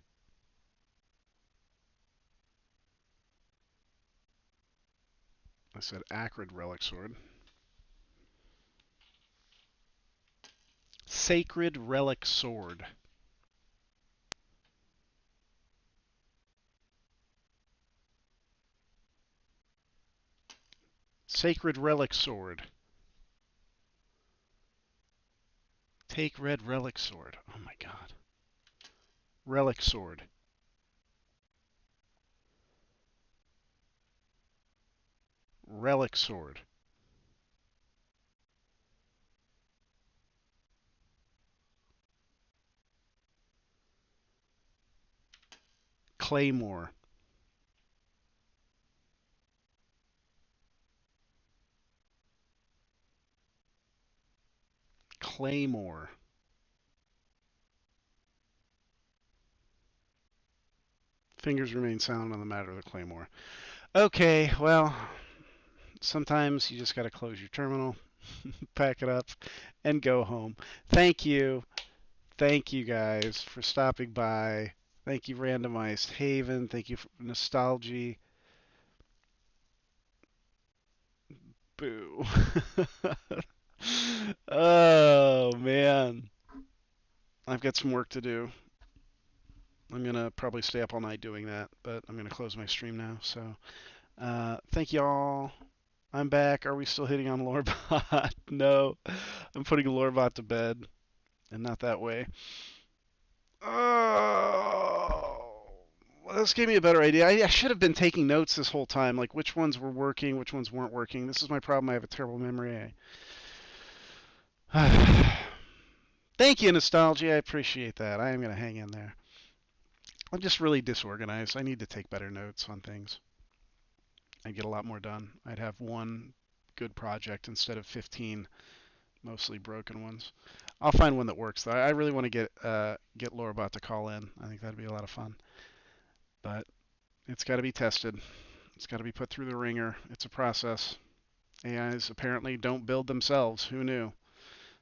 I said Acrid Relic Sword. Sacred Relic Sword. Sacred Relic Sword. Take Red Relic Sword. Oh my god. Relic Sword. Relic Sword. Claymore. Claymore. Fingers remain silent on the matter of the Claymore. Okay, well, sometimes you just got to close your terminal, pack it up, and go home. Thank you. Thank you guys for stopping by. Thank you, Randomized Haven. Thank you for Nostalgia. Boo. Oh, man. I've got some work to do. I'm going to probably stay up all night doing that, but I'm going to close my stream now. So, thank y'all. I'm back. Are we still hitting on Lore-bot? No. I'm putting Lore-bot to bed, and not that way. Oh, well, this gave me a better idea. I should have been taking notes this whole time, like which ones were working, which ones weren't working. This is my problem. I have a terrible memory. Thank you, Nostalgia. I appreciate that. I am going to hang in there. I'm just really disorganized. I need to take better notes on things. I'd get a lot more done. I'd have one good project instead of 15 mostly broken ones. I'll find one that works though. I really want to get Lore-bot to call in. I think that'd be a lot of fun. But It's got to be tested. It's got to be put through the ringer. It's a process. AIs apparently don't build themselves. Who knew?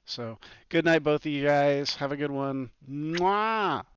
So, good night, both of you guys. Have a good one. Mwah!